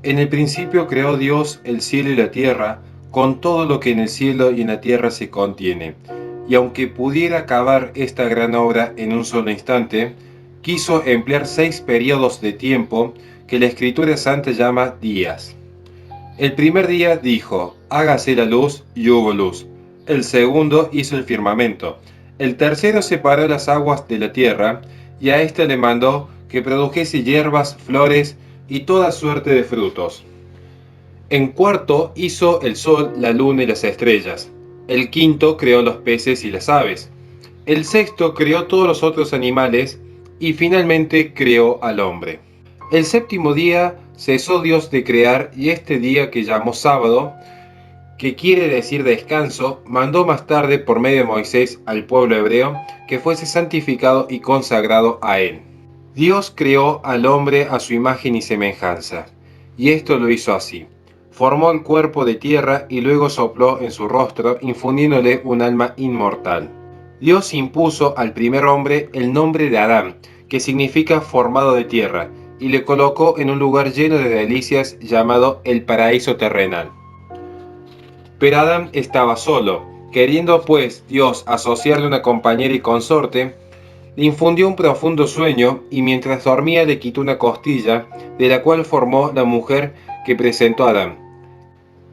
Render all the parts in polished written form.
En el principio creó Dios el cielo y la tierra, con todo lo que en el cielo y en la tierra se contiene. Y aunque pudiera acabar esta gran obra en un solo instante, quiso emplear 6 periodos de tiempo que la Escritura Santa llama días. El primer día dijo, hágase la luz, y hubo luz. El segundo hizo el firmamento. El tercero separó las aguas de la tierra, y a éste le mandó que produjese hierbas, flores y toda suerte de frutos. En cuarto hizo el sol, la luna y las estrellas. El quinto creó los peces y las aves. El sexto creó todos los otros animales, y finalmente creó al hombre. El séptimo día cesó Dios de crear, y este día que llamó sábado, que quiere decir descanso, mandó más tarde por medio de Moisés al pueblo hebreo que fuese santificado y consagrado a él. Dios creó al hombre a su imagen y semejanza, y esto lo hizo así. Formó el cuerpo de tierra y luego sopló en su rostro, infundiéndole un alma inmortal. Dios impuso al primer hombre el nombre de Adán, que significa formado de tierra, y le colocó en un lugar lleno de delicias llamado el paraíso terrenal. Pero Adán estaba solo. Queriendo pues Dios asociarle una compañera y consorte, le infundió un profundo sueño y mientras dormía le quitó una costilla, de la cual formó la mujer que presentó a Adán.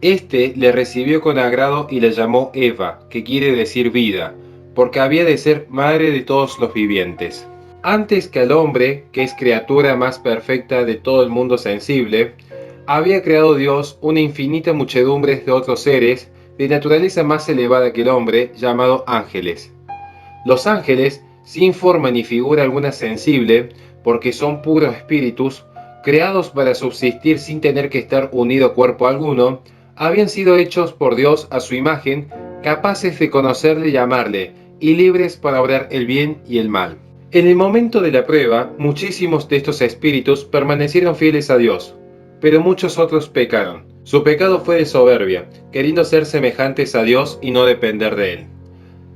Este le recibió con agrado y la llamó Eva, que quiere decir vida, porque había de ser madre de todos los vivientes. Antes que al hombre, que es criatura más perfecta de todo el mundo sensible, había creado Dios una infinita muchedumbre de otros seres de naturaleza más elevada que el hombre, llamados ángeles. Los ángeles, sin forma ni figura alguna sensible, porque son puros espíritus, creados para subsistir sin tener que estar unido a cuerpo alguno, habían sido hechos por Dios a su imagen, capaces de conocerle y amarle, y libres para obrar el bien y el mal. En el momento de la prueba, muchísimos de estos espíritus permanecieron fieles a Dios, pero muchos otros pecaron. Su pecado fue de soberbia, queriendo ser semejantes a Dios y no depender de Él.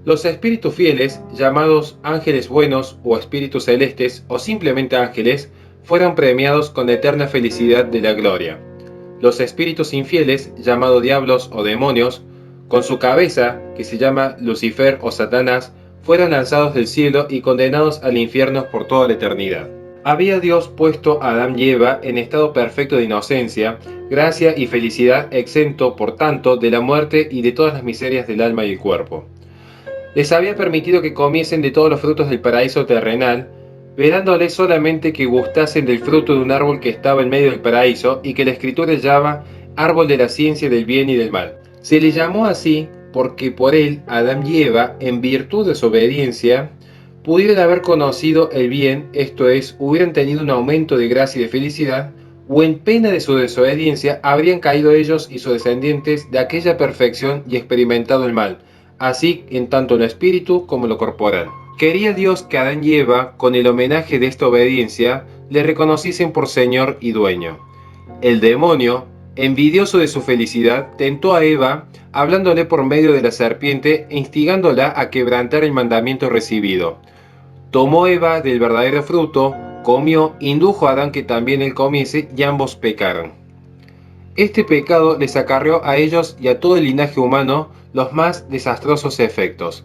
Los espíritus fieles, llamados ángeles buenos o espíritus celestes o simplemente ángeles, fueron premiados con la eterna felicidad de la gloria. Los espíritus infieles, llamados diablos o demonios, con su cabeza, que se llama Lucifer o Satanás, fueron lanzados del cielo y condenados al infierno por toda la eternidad. Había Dios puesto a Adán y Eva en estado perfecto de inocencia, gracia y felicidad, exento, por tanto, de la muerte y de todas las miserias del alma y el cuerpo. Les había permitido que comiesen de todos los frutos del paraíso terrenal, vedándoles solamente que gustasen del fruto de un árbol que estaba en medio del paraíso y que la Escritura llama árbol de la ciencia del bien y del mal. Se le llamó así porque por él Adán y Eva, en virtud de su obediencia, pudieron haber conocido el bien, esto es, hubieran tenido un aumento de gracia y de felicidad, o en pena de su desobediencia habrían caído ellos y sus descendientes de aquella perfección y experimentado el mal, así en tanto lo espíritu como lo corporal. Quería Dios que Adán y Eva, con el homenaje de esta obediencia, le reconociesen por Señor y Dueño. El demonio, envidioso de su felicidad, tentó a Eva, hablándole por medio de la serpiente e instigándola a quebrantar el mandamiento recibido. Tomó Eva del verdadero fruto, comió, indujo a Adán que también él comiese, y ambos pecaron. Este pecado les acarreó a ellos y a todo el linaje humano los más desastrosos efectos.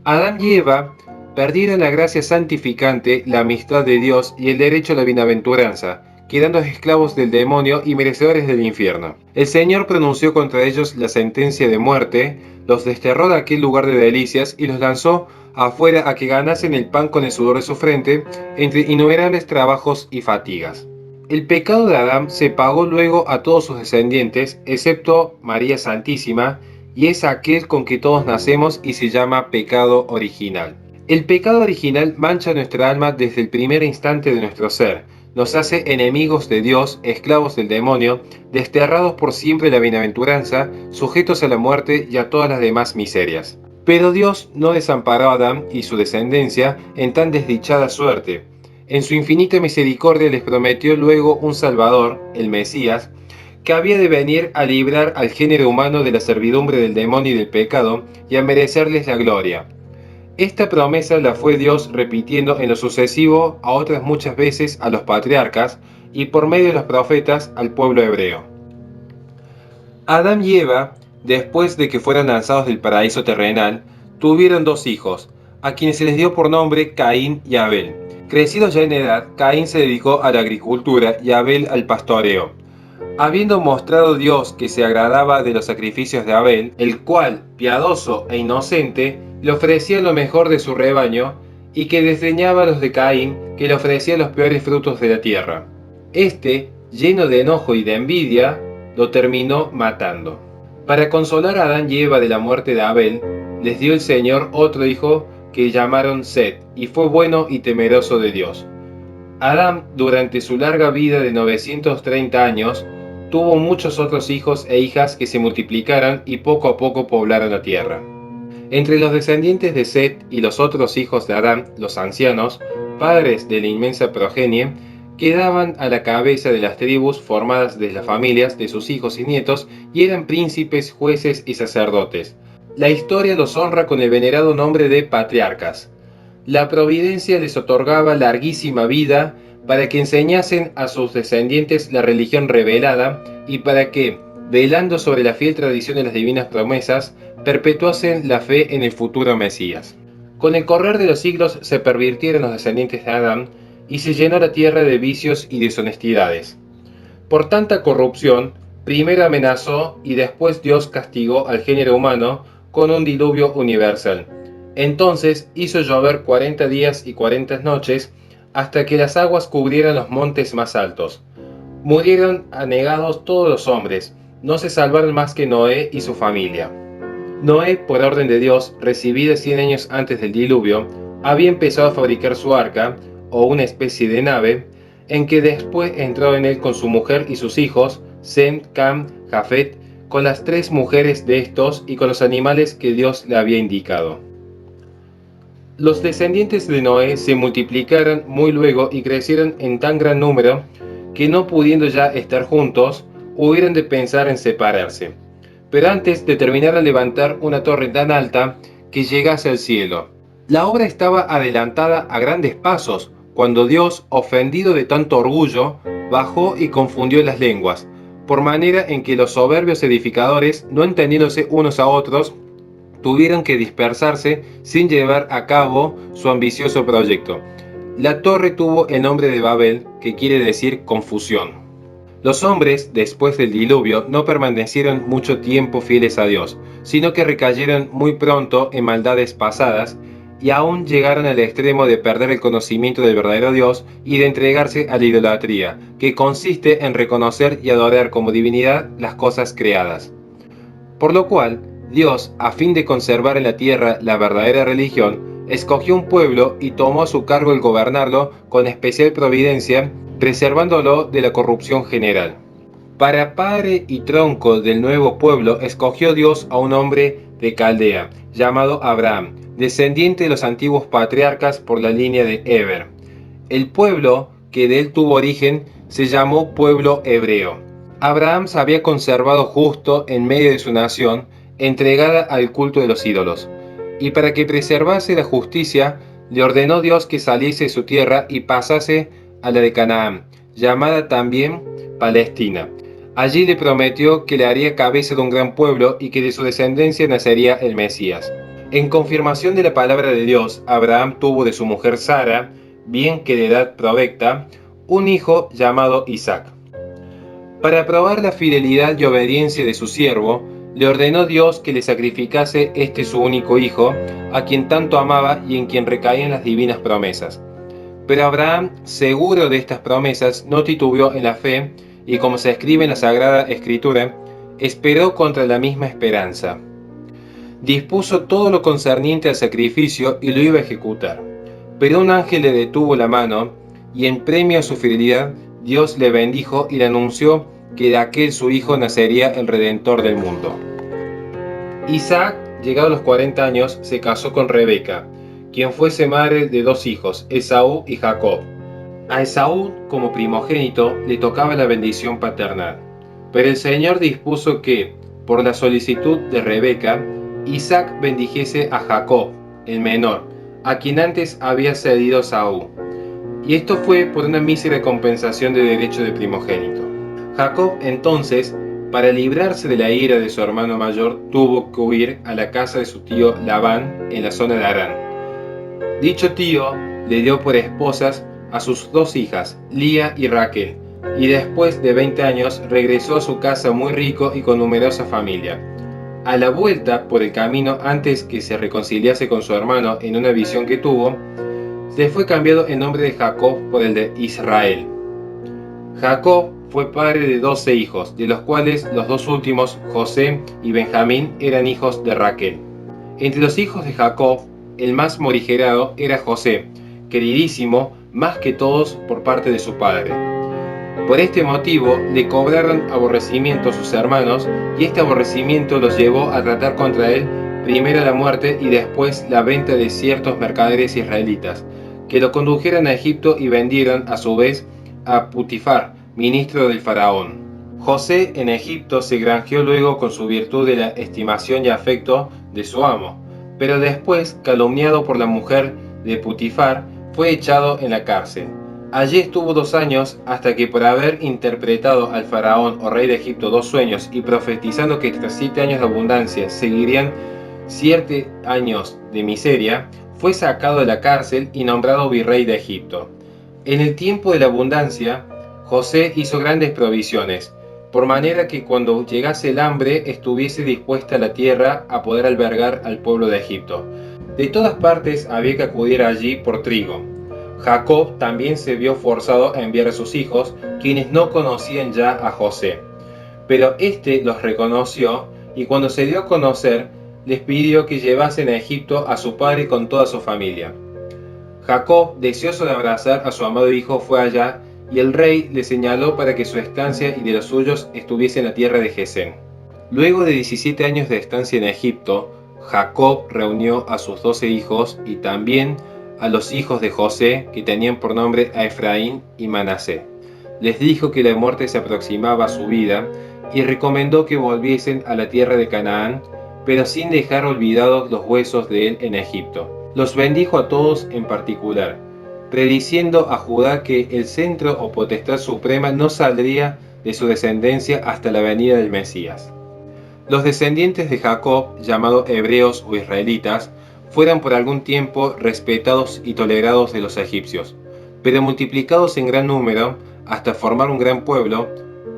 Adán y Eva perdieron la gracia santificante, la amistad de Dios y el derecho a la bienaventuranza, quedando esclavos del demonio y merecedores del infierno. El Señor pronunció contra ellos la sentencia de muerte, los desterró de aquel lugar de delicias y los lanzó afuera a que ganasen el pan con el sudor de su frente, entre innumerables trabajos y fatigas. El pecado de Adán se pagó luego a todos sus descendientes, excepto María Santísima, y es aquel con que todos nacemos y se llama pecado original. El pecado original mancha nuestra alma desde el primer instante de nuestro ser, nos hace enemigos de Dios, esclavos del demonio, desterrados por siempre de la bienaventuranza, sujetos a la muerte y a todas las demás miserias. Pero Dios no desamparó a Adán y su descendencia en tan desdichada suerte. En su infinita misericordia les prometió luego un Salvador, el Mesías, que había de venir a librar al género humano de la servidumbre del demonio y del pecado y a merecerles la gloria. Esta promesa la fue Dios repitiendo en lo sucesivo a otras muchas veces a los patriarcas, y por medio de los profetas al pueblo hebreo. Adán y Eva, después de que fueran lanzados del paraíso terrenal, tuvieron dos hijos, a quienes se les dio por nombre Caín y Abel. Crecidos ya en edad, Caín se dedicó a la agricultura y Abel al pastoreo. Habiendo mostrado Dios que se agradaba de los sacrificios de Abel, el cual, piadoso e inocente, le ofrecía lo mejor de su rebaño, y que desdeñaba los de Caín, que le ofrecía los peores frutos de la tierra. Este, lleno de enojo y de envidia, lo terminó matando. Para consolar a Adán y Eva de la muerte de Abel, les dio el Señor otro hijo que llamaron Set, y fue bueno y temeroso de Dios. Adán, durante su larga vida de 930 años, tuvo muchos otros hijos e hijas que se multiplicaron y poco a poco poblaron la tierra. Entre los descendientes de Set y los otros hijos de Adán, los ancianos, padres de la inmensa progenie, quedaban a la cabeza de las tribus formadas de las familias de sus hijos y nietos y eran príncipes, jueces y sacerdotes. La historia los honra con el venerado nombre de patriarcas. La providencia les otorgaba larguísima vida para que enseñasen a sus descendientes la religión revelada y para que, velando sobre la fiel tradición de las divinas promesas, perpetuasen la fe en el futuro Mesías. Con el correr de los siglos se pervirtieron los descendientes de Adán y se llenó la tierra de vicios y deshonestidades. Por tanta corrupción, primero amenazó y después Dios castigó al género humano con un diluvio universal. Entonces hizo llover 40 días y 40 noches hasta que las aguas cubrieran los montes más altos. Murieron anegados todos los hombres, no se salvaron más que Noé y su familia. Noé, por orden de Dios, recibida 100 años antes del diluvio, había empezado a fabricar su arca, o una especie de nave, en que después entró en él con su mujer y sus hijos, Sem, Cam, Jafet, con las 3 mujeres de estos y con los animales que Dios le había indicado. Los descendientes de Noé se multiplicaron muy luego y crecieron en tan gran número que no pudiendo ya estar juntos, hubieron de pensar en separarse. Pero antes determinaron a levantar una torre tan alta que llegase al cielo. La obra estaba adelantada a grandes pasos, cuando Dios, ofendido de tanto orgullo, bajó y confundió las lenguas, por manera en que los soberbios edificadores, no entendiéndose unos a otros, tuvieron que dispersarse sin llevar a cabo su ambicioso proyecto. La torre tuvo el nombre de Babel, que quiere decir confusión. Los hombres, después del diluvio, no permanecieron mucho tiempo fieles a Dios, sino que recayeron muy pronto en maldades pasadas, y aún llegaron al extremo de perder el conocimiento del verdadero Dios y de entregarse a la idolatría, que consiste en reconocer y adorar como divinidad las cosas creadas. Por lo cual, Dios, a fin de conservar en la tierra la verdadera religión, escogió un pueblo y tomó a su cargo el gobernarlo con especial providencia, preservándolo de la corrupción general. Para padre y tronco del nuevo pueblo escogió Dios a un hombre de Caldea, llamado Abraham, descendiente de los antiguos patriarcas por la línea de Eber. El pueblo que de él tuvo origen se llamó pueblo hebreo. Abraham se había conservado justo en medio de su nación, entregada al culto de los ídolos, y para que preservase la justicia, le ordenó Dios que saliese de su tierra y pasase a la de Canaán, llamada también Palestina. Allí le prometió que le haría cabeza de un gran pueblo y que de su descendencia nacería el Mesías. En confirmación de la palabra de Dios, Abraham tuvo de su mujer Sara, bien que de edad provecta, un hijo llamado Isaac. Para probar la fidelidad y obediencia de su siervo, le ordenó Dios que le sacrificase su único hijo, a quien tanto amaba y en quien recaían las divinas promesas. Pero Abraham, seguro de estas promesas, no titubeó en la fe, y como se escribe en la Sagrada Escritura, esperó contra la misma esperanza. Dispuso todo lo concerniente al sacrificio y lo iba a ejecutar. Pero un ángel le detuvo la mano, y en premio a su fidelidad, Dios le bendijo y le anunció que de aquel su hijo nacería el Redentor del mundo. Isaac, llegado a los 40 años, se casó con Rebeca, quien fuese madre de 2 hijos, Esaú y Jacob. A Esaú, como primogénito, le tocaba la bendición paternal. Pero el Señor dispuso que, por la solicitud de Rebeca, Isaac bendijese a Jacob, el menor, a quien antes había cedido Esaú. y esto fue por una mísera compensación de derecho de primogénito. Jacob entonces, para librarse de la ira de su hermano mayor, tuvo que huir a la casa de su tío Labán en la zona de Harán. Dicho tío le dio por esposas a sus dos hijas, Lía y Raquel, y después de 20 años regresó a su casa muy rico y con numerosa familia. A la vuelta por el camino, antes que se reconciliase con su hermano en una visión que tuvo, le fue cambiado el nombre de Jacob por el de Israel. Jacob fue padre de 12 hijos, de los cuales los dos últimos, José y Benjamín, eran hijos de Raquel. Entre los hijos de Jacob, el más morigerado era José, queridísimo más que todos por parte de su padre. Por este motivo le cobraron aborrecimiento sus hermanos, y este aborrecimiento los llevó a tratar contra él primero la muerte y después la venta de ciertos mercaderes israelitas, que lo condujeron a Egipto y vendieron a su vez a Putifar, ministro del faraón. José en Egipto se granjeó luego con su virtud de la estimación y afecto de su amo, pero después, calumniado por la mujer de Putifar, fue echado en la cárcel. Allí estuvo 2 años, hasta que por haber interpretado al faraón o rey de Egipto 2 sueños y profetizando que tras 7 años de abundancia seguirían 7 años de miseria, fue sacado de la cárcel y nombrado virrey de Egipto. En el tiempo de la abundancia, José hizo grandes provisiones, por manera que cuando llegase el hambre estuviese dispuesta la tierra a poder albergar al pueblo de Egipto. De todas partes había que acudir allí por trigo. Jacob también se vio forzado a enviar a sus hijos, quienes no conocían ya a José. Pero éste los reconoció, y cuando se dio a conocer, les pidió que llevasen a Egipto a su padre con toda su familia. Jacob, deseoso de abrazar a su amado hijo, fue allá, y el rey le señaló para que su estancia y de los suyos estuviese en la tierra de Gesén. Luego de 17 años de estancia en Egipto, Jacob reunió a sus 12 hijos y también a los hijos de José, que tenían por nombre a Efraín y Manasé. Les dijo que la muerte se aproximaba a su vida y recomendó que volviesen a la tierra de Canaán, pero sin dejar olvidados los huesos de él en Egipto. Los bendijo a todos en particular, prediciendo a Judá que el centro o potestad suprema no saldría de su descendencia hasta la venida del Mesías. Los descendientes de Jacob, llamados hebreos o israelitas, fueron por algún tiempo respetados y tolerados de los egipcios, pero multiplicados en gran número hasta formar un gran pueblo,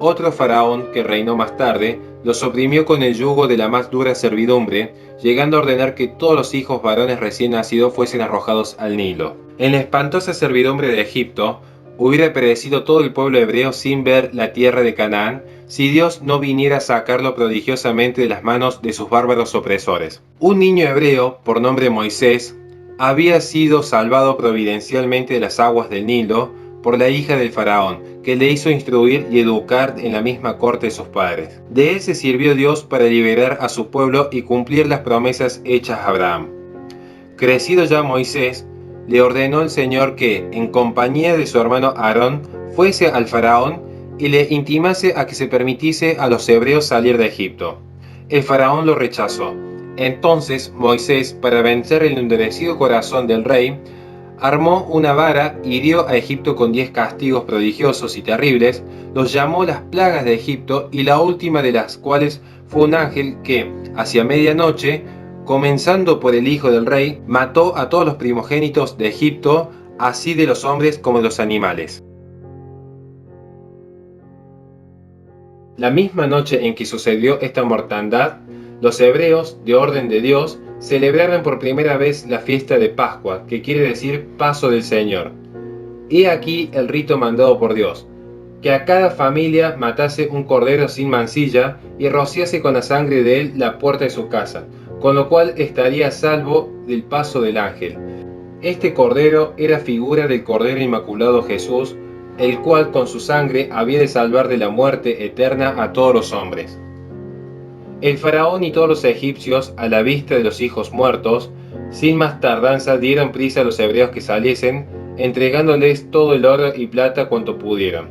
otro faraón que reinó más tarde los oprimió con el yugo de la más dura servidumbre, llegando a ordenar que todos los hijos varones recién nacidos fuesen arrojados al Nilo. En la espantosa servidumbre de Egipto, hubiera perecido todo el pueblo hebreo sin ver la tierra de Canaán, si Dios no viniera a sacarlo prodigiosamente de las manos de sus bárbaros opresores. Un niño hebreo, por nombre Moisés, había sido salvado providencialmente de las aguas del Nilo por la hija del faraón, que le hizo instruir y educar en la misma corte de sus padres. De él se sirvió Dios para liberar a su pueblo y cumplir las promesas hechas a Abraham. Crecido ya Moisés, le ordenó el Señor que, en compañía de su hermano Aarón, fuese al faraón y le intimase a que se permitiese a los hebreos salir de Egipto. El faraón lo rechazó. Entonces Moisés, para vencer el endurecido corazón del rey, armó una vara, hirió a Egipto con 10 castigos prodigiosos y terribles, los llamó las plagas de Egipto, y la última de las cuales fue un ángel que, hacia medianoche, comenzando por el hijo del rey, mató a todos los primogénitos de Egipto, así de los hombres como de los animales. La misma noche en que sucedió esta mortandad, los hebreos, de orden de Dios, celebraron por primera vez la fiesta de Pascua, que quiere decir Paso del Señor. He aquí el rito mandado por Dios, que a cada familia matase un cordero sin mancilla y rociase con la sangre de él la puerta de su casa, con lo cual estaría a salvo del paso del ángel. Este cordero era figura del Cordero Inmaculado Jesús, el cual con su sangre había de salvar de la muerte eterna a todos los hombres. El faraón y todos los egipcios, a la vista de los hijos muertos, sin más tardanza dieron prisa a los hebreos que saliesen, entregándoles todo el oro y plata cuanto pudieron.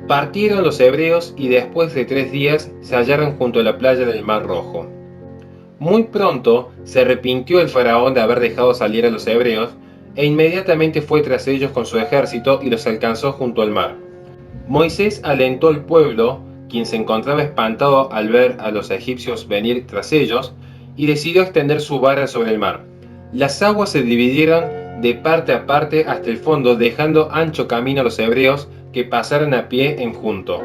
Partieron los hebreos y después de 3 días se hallaron junto a la playa del Mar Rojo. Muy pronto se arrepintió el faraón de haber dejado salir a los hebreos, e inmediatamente fue tras ellos con su ejército y los alcanzó junto al mar. Moisés alentó al pueblo, quien se encontraba espantado al ver a los egipcios venir tras ellos, y decidió extender su vara sobre el mar. Las aguas se dividieron de parte a parte hasta el fondo, dejando ancho camino a los hebreos que pasaran a pie en junto.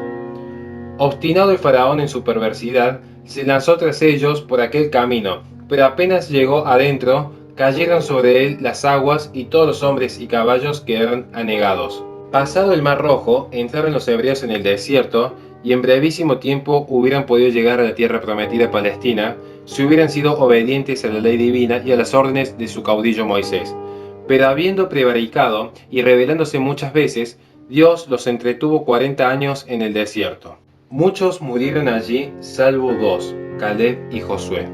Obstinado el faraón en su perversidad, se lanzó tras ellos por aquel camino, pero apenas llegó adentro, cayeron sobre él las aguas y todos los hombres y caballos quedaron anegados. Pasado el Mar Rojo, entraron los hebreos en el desierto y en brevísimo tiempo hubieran podido llegar a la tierra prometida Palestina si hubieran sido obedientes a la ley divina y a las órdenes de su caudillo Moisés. Pero habiendo prevaricado y rebelándose muchas veces, Dios los entretuvo 40 años en el desierto. Muchos murieron allí, salvo 2, Caleb y Josué.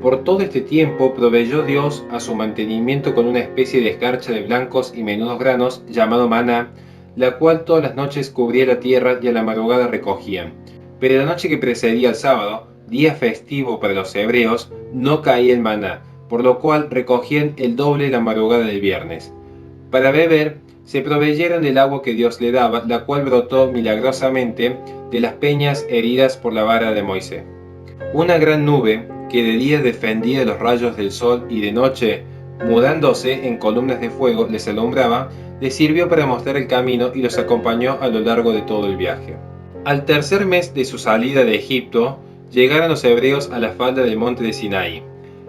Por todo este tiempo proveyó Dios a su mantenimiento con una especie de escarcha de blancos y menudos granos llamado maná, la cual todas las noches cubría la tierra y a la madrugada recogían. Pero la noche que precedía al sábado, día festivo para los hebreos, no caía el maná, por lo cual recogían el doble la madrugada del viernes. Para beber, se proveyeron del agua que Dios le daba, la cual brotó milagrosamente de las peñas heridas por la vara de Moisés. Una gran nube, que de día defendía los rayos del sol y de noche, mudándose en columnas de fuego, les alumbraba, les sirvió para mostrar el camino y los acompañó a lo largo de todo el viaje. Al tercer mes de su salida de Egipto, llegaron los hebreos a la falda del monte de Sinaí.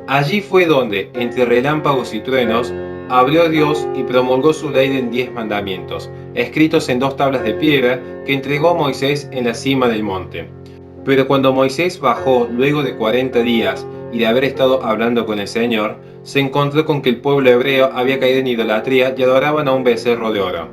Allí fue donde, entre relámpagos y truenos, habló Dios y promulgó su ley en 10 mandamientos, escritos en 2 tablas de piedra que entregó a Moisés en la cima del monte. Pero cuando Moisés bajó luego de 40 días y de haber estado hablando con el Señor, se encontró con que el pueblo hebreo había caído en idolatría y adoraban a un becerro de oro.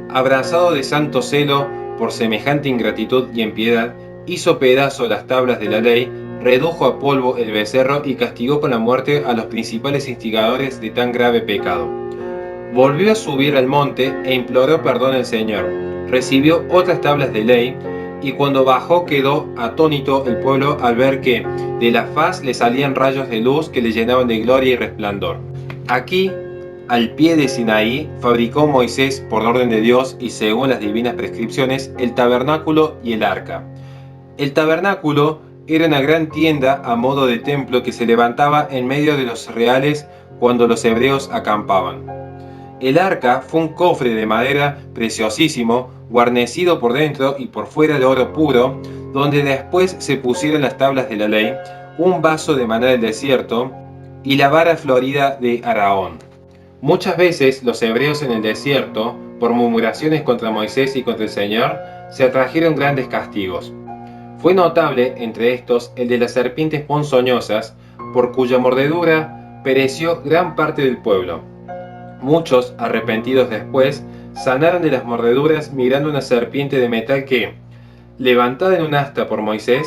Abrazado de santo celo por semejante ingratitud y impiedad, hizo pedazo las tablas de la ley, redujo a polvo el becerro y castigó con la muerte a los principales instigadores de tan grave pecado. Volvió a subir al monte e imploró perdón al Señor. Recibió otras tablas de ley, y cuando bajó quedó atónito el pueblo al ver que de la faz le salían rayos de luz que le llenaban de gloria y resplandor. Aquí, al pie de Sinaí, fabricó Moisés, por orden de Dios y según las divinas prescripciones, el tabernáculo y el arca. El tabernáculo era una gran tienda a modo de templo que se levantaba en medio de los reales cuando los hebreos acampaban. El arca fue un cofre de madera preciosísimo, guarnecido por dentro y por fuera de oro puro, donde después se pusieron las tablas de la ley, un vaso de maná del desierto y la vara florida de Aarón. Muchas veces los hebreos en el desierto, por murmuraciones contra Moisés y contra el Señor, se atrajeron grandes castigos. Fue notable entre estos el de las serpientes ponzoñosas, por cuya mordedura pereció gran parte del pueblo. Muchos, arrepentidos después, sanaron de las mordeduras mirando una serpiente de metal que, levantada en un asta por Moisés,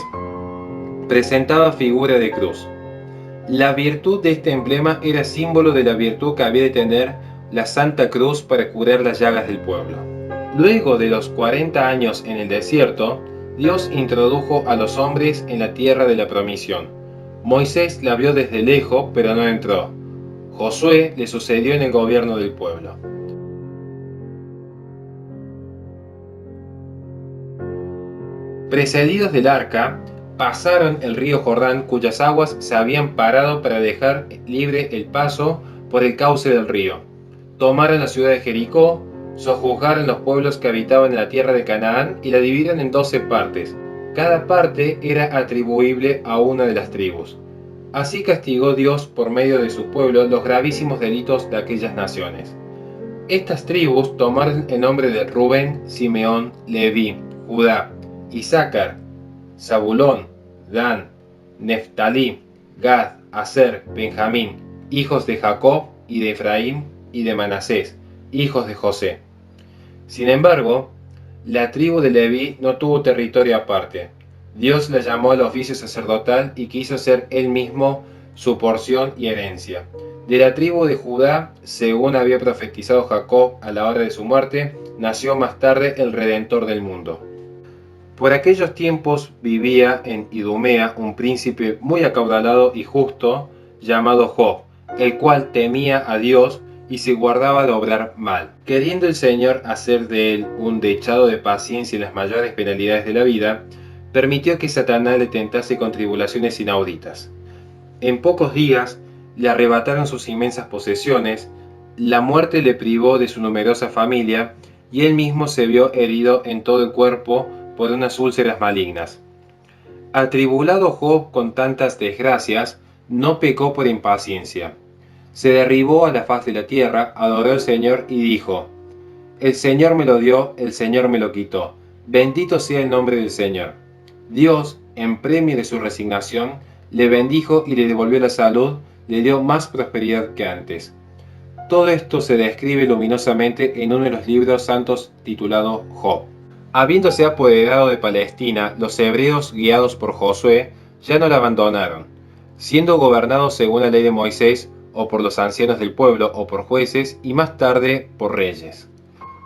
presentaba figura de cruz. La virtud de este emblema era símbolo de la virtud que había de tener la Santa Cruz para curar las llagas del pueblo. Luego de los 40 años en el desierto, Dios introdujo a los hombres en la tierra de la promisión. Moisés la vio desde lejos, pero no entró. Josué le sucedió en el gobierno del pueblo. Precedidos del arca, pasaron el río Jordán, cuyas aguas se habían parado para dejar libre el paso por el cauce del río. Tomaron la ciudad de Jericó, sojuzgaron los pueblos que habitaban en la tierra de Canaán y la dividieron en 12 partes. Cada parte era atribuible a una de las tribus. Así castigó Dios por medio de su pueblo los gravísimos delitos de aquellas naciones. Estas tribus tomaron el nombre de Rubén, Simeón, Leví, Judá, Isaacar, Zabulón, Dan, Neftalí, Gad, Aser, Benjamín, hijos de Jacob y de Efraín y de Manasés, hijos de José. Sin embargo, la tribu de Leví no tuvo territorio aparte. Dios la llamó al oficio sacerdotal y quiso ser él mismo su porción y herencia. De la tribu de Judá, según había profetizado Jacob a la hora de su muerte, nació más tarde el Redentor del mundo. Por aquellos tiempos vivía en Idumea un príncipe muy acaudalado y justo llamado Job, el cual temía a Dios y se guardaba de obrar mal. Queriendo el Señor hacer de él un dechado de paciencia en las mayores penalidades de la vida, permitió que Satanás le tentase con tribulaciones inauditas. En pocos días le arrebataron sus inmensas posesiones, la muerte le privó de su numerosa familia y él mismo se vio herido en todo el cuerpo por unas úlceras malignas. Atribulado Job con tantas desgracias, no pecó por impaciencia. Se derribó a la faz de la tierra, adoró al Señor y dijo: El Señor me lo dio, el Señor me lo quitó. Bendito sea el nombre del Señor. Dios, en premio de su resignación, le bendijo y le devolvió la salud, le dio más prosperidad que antes. Todo esto se describe luminosamente en uno de los libros santos titulado Job. Habiéndose apoderado de Palestina, los hebreos, guiados por Josué, ya no la abandonaron, siendo gobernados según la ley de Moisés, o por los ancianos del pueblo, o por jueces, y más tarde por reyes.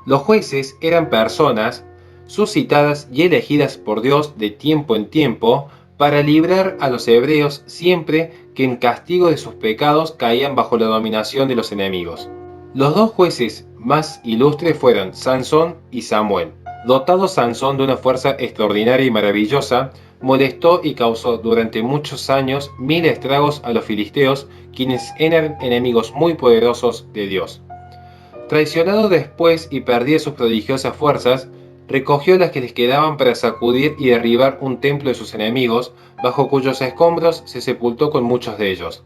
Los jueces eran personas suscitadas y elegidas por Dios de tiempo en tiempo para librar a los hebreos siempre que en castigo de sus pecados caían bajo la dominación de los enemigos. Los dos jueces más ilustres fueron Sansón y Samuel. Dotado Sansón de una fuerza extraordinaria y maravillosa, molestó y causó durante muchos años mil estragos a los filisteos, quienes eran enemigos muy poderosos de Dios. Traicionado después y perdida sus prodigiosas fuerzas, recogió las que les quedaban para sacudir y derribar un templo de sus enemigos, bajo cuyos escombros se sepultó con muchos de ellos.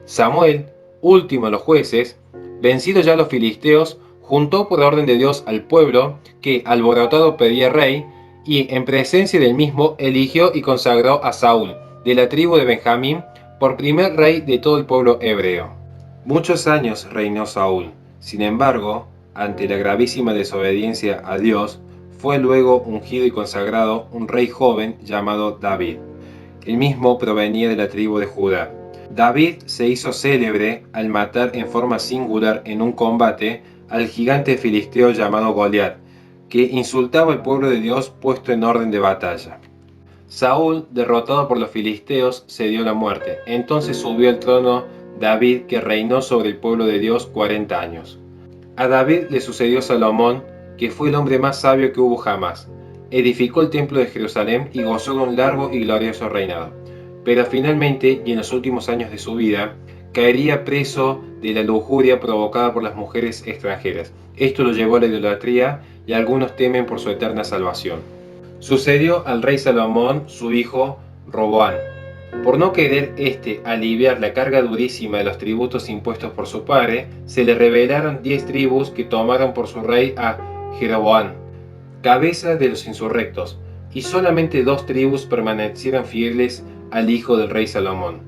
Samuel, último de los jueces, vencidos ya los filisteos, juntó por orden de Dios al pueblo, que alborotado pedía rey, y en presencia del mismo eligió y consagró a Saúl, de la tribu de Benjamín, por primer rey de todo el pueblo hebreo. Muchos años reinó Saúl. Sin embargo, ante la gravísima desobediencia a Dios, fue luego ungido y consagrado un rey joven llamado David. El mismo provenía de la tribu de Judá. David se hizo célebre al matar en forma singular en un combate al gigante filisteo llamado Goliat, que insultaba al pueblo de Dios puesto en orden de batalla. Saúl, derrotado por los filisteos, se dio la muerte. Entonces subió al trono David, que reinó sobre el pueblo de Dios 40 años. A David le sucedió Salomón, que fue el hombre más sabio que hubo jamás. Edificó el templo de Jerusalén y gozó de un largo y glorioso reinado. Pero finalmente, y en los últimos años de su vida, caería preso de la lujuria provocada por las mujeres extranjeras. Esto lo llevó a la idolatría y algunos temen por su eterna salvación. Sucedió al rey Salomón su hijo Roboam. Por no querer aliviar la carga durísima de los tributos impuestos por su padre, se le rebelaron 10 tribus que tomaron por su rey a Jeroboam, cabeza de los insurrectos, y solamente 2 tribus permanecieron fieles al hijo del rey Salomón.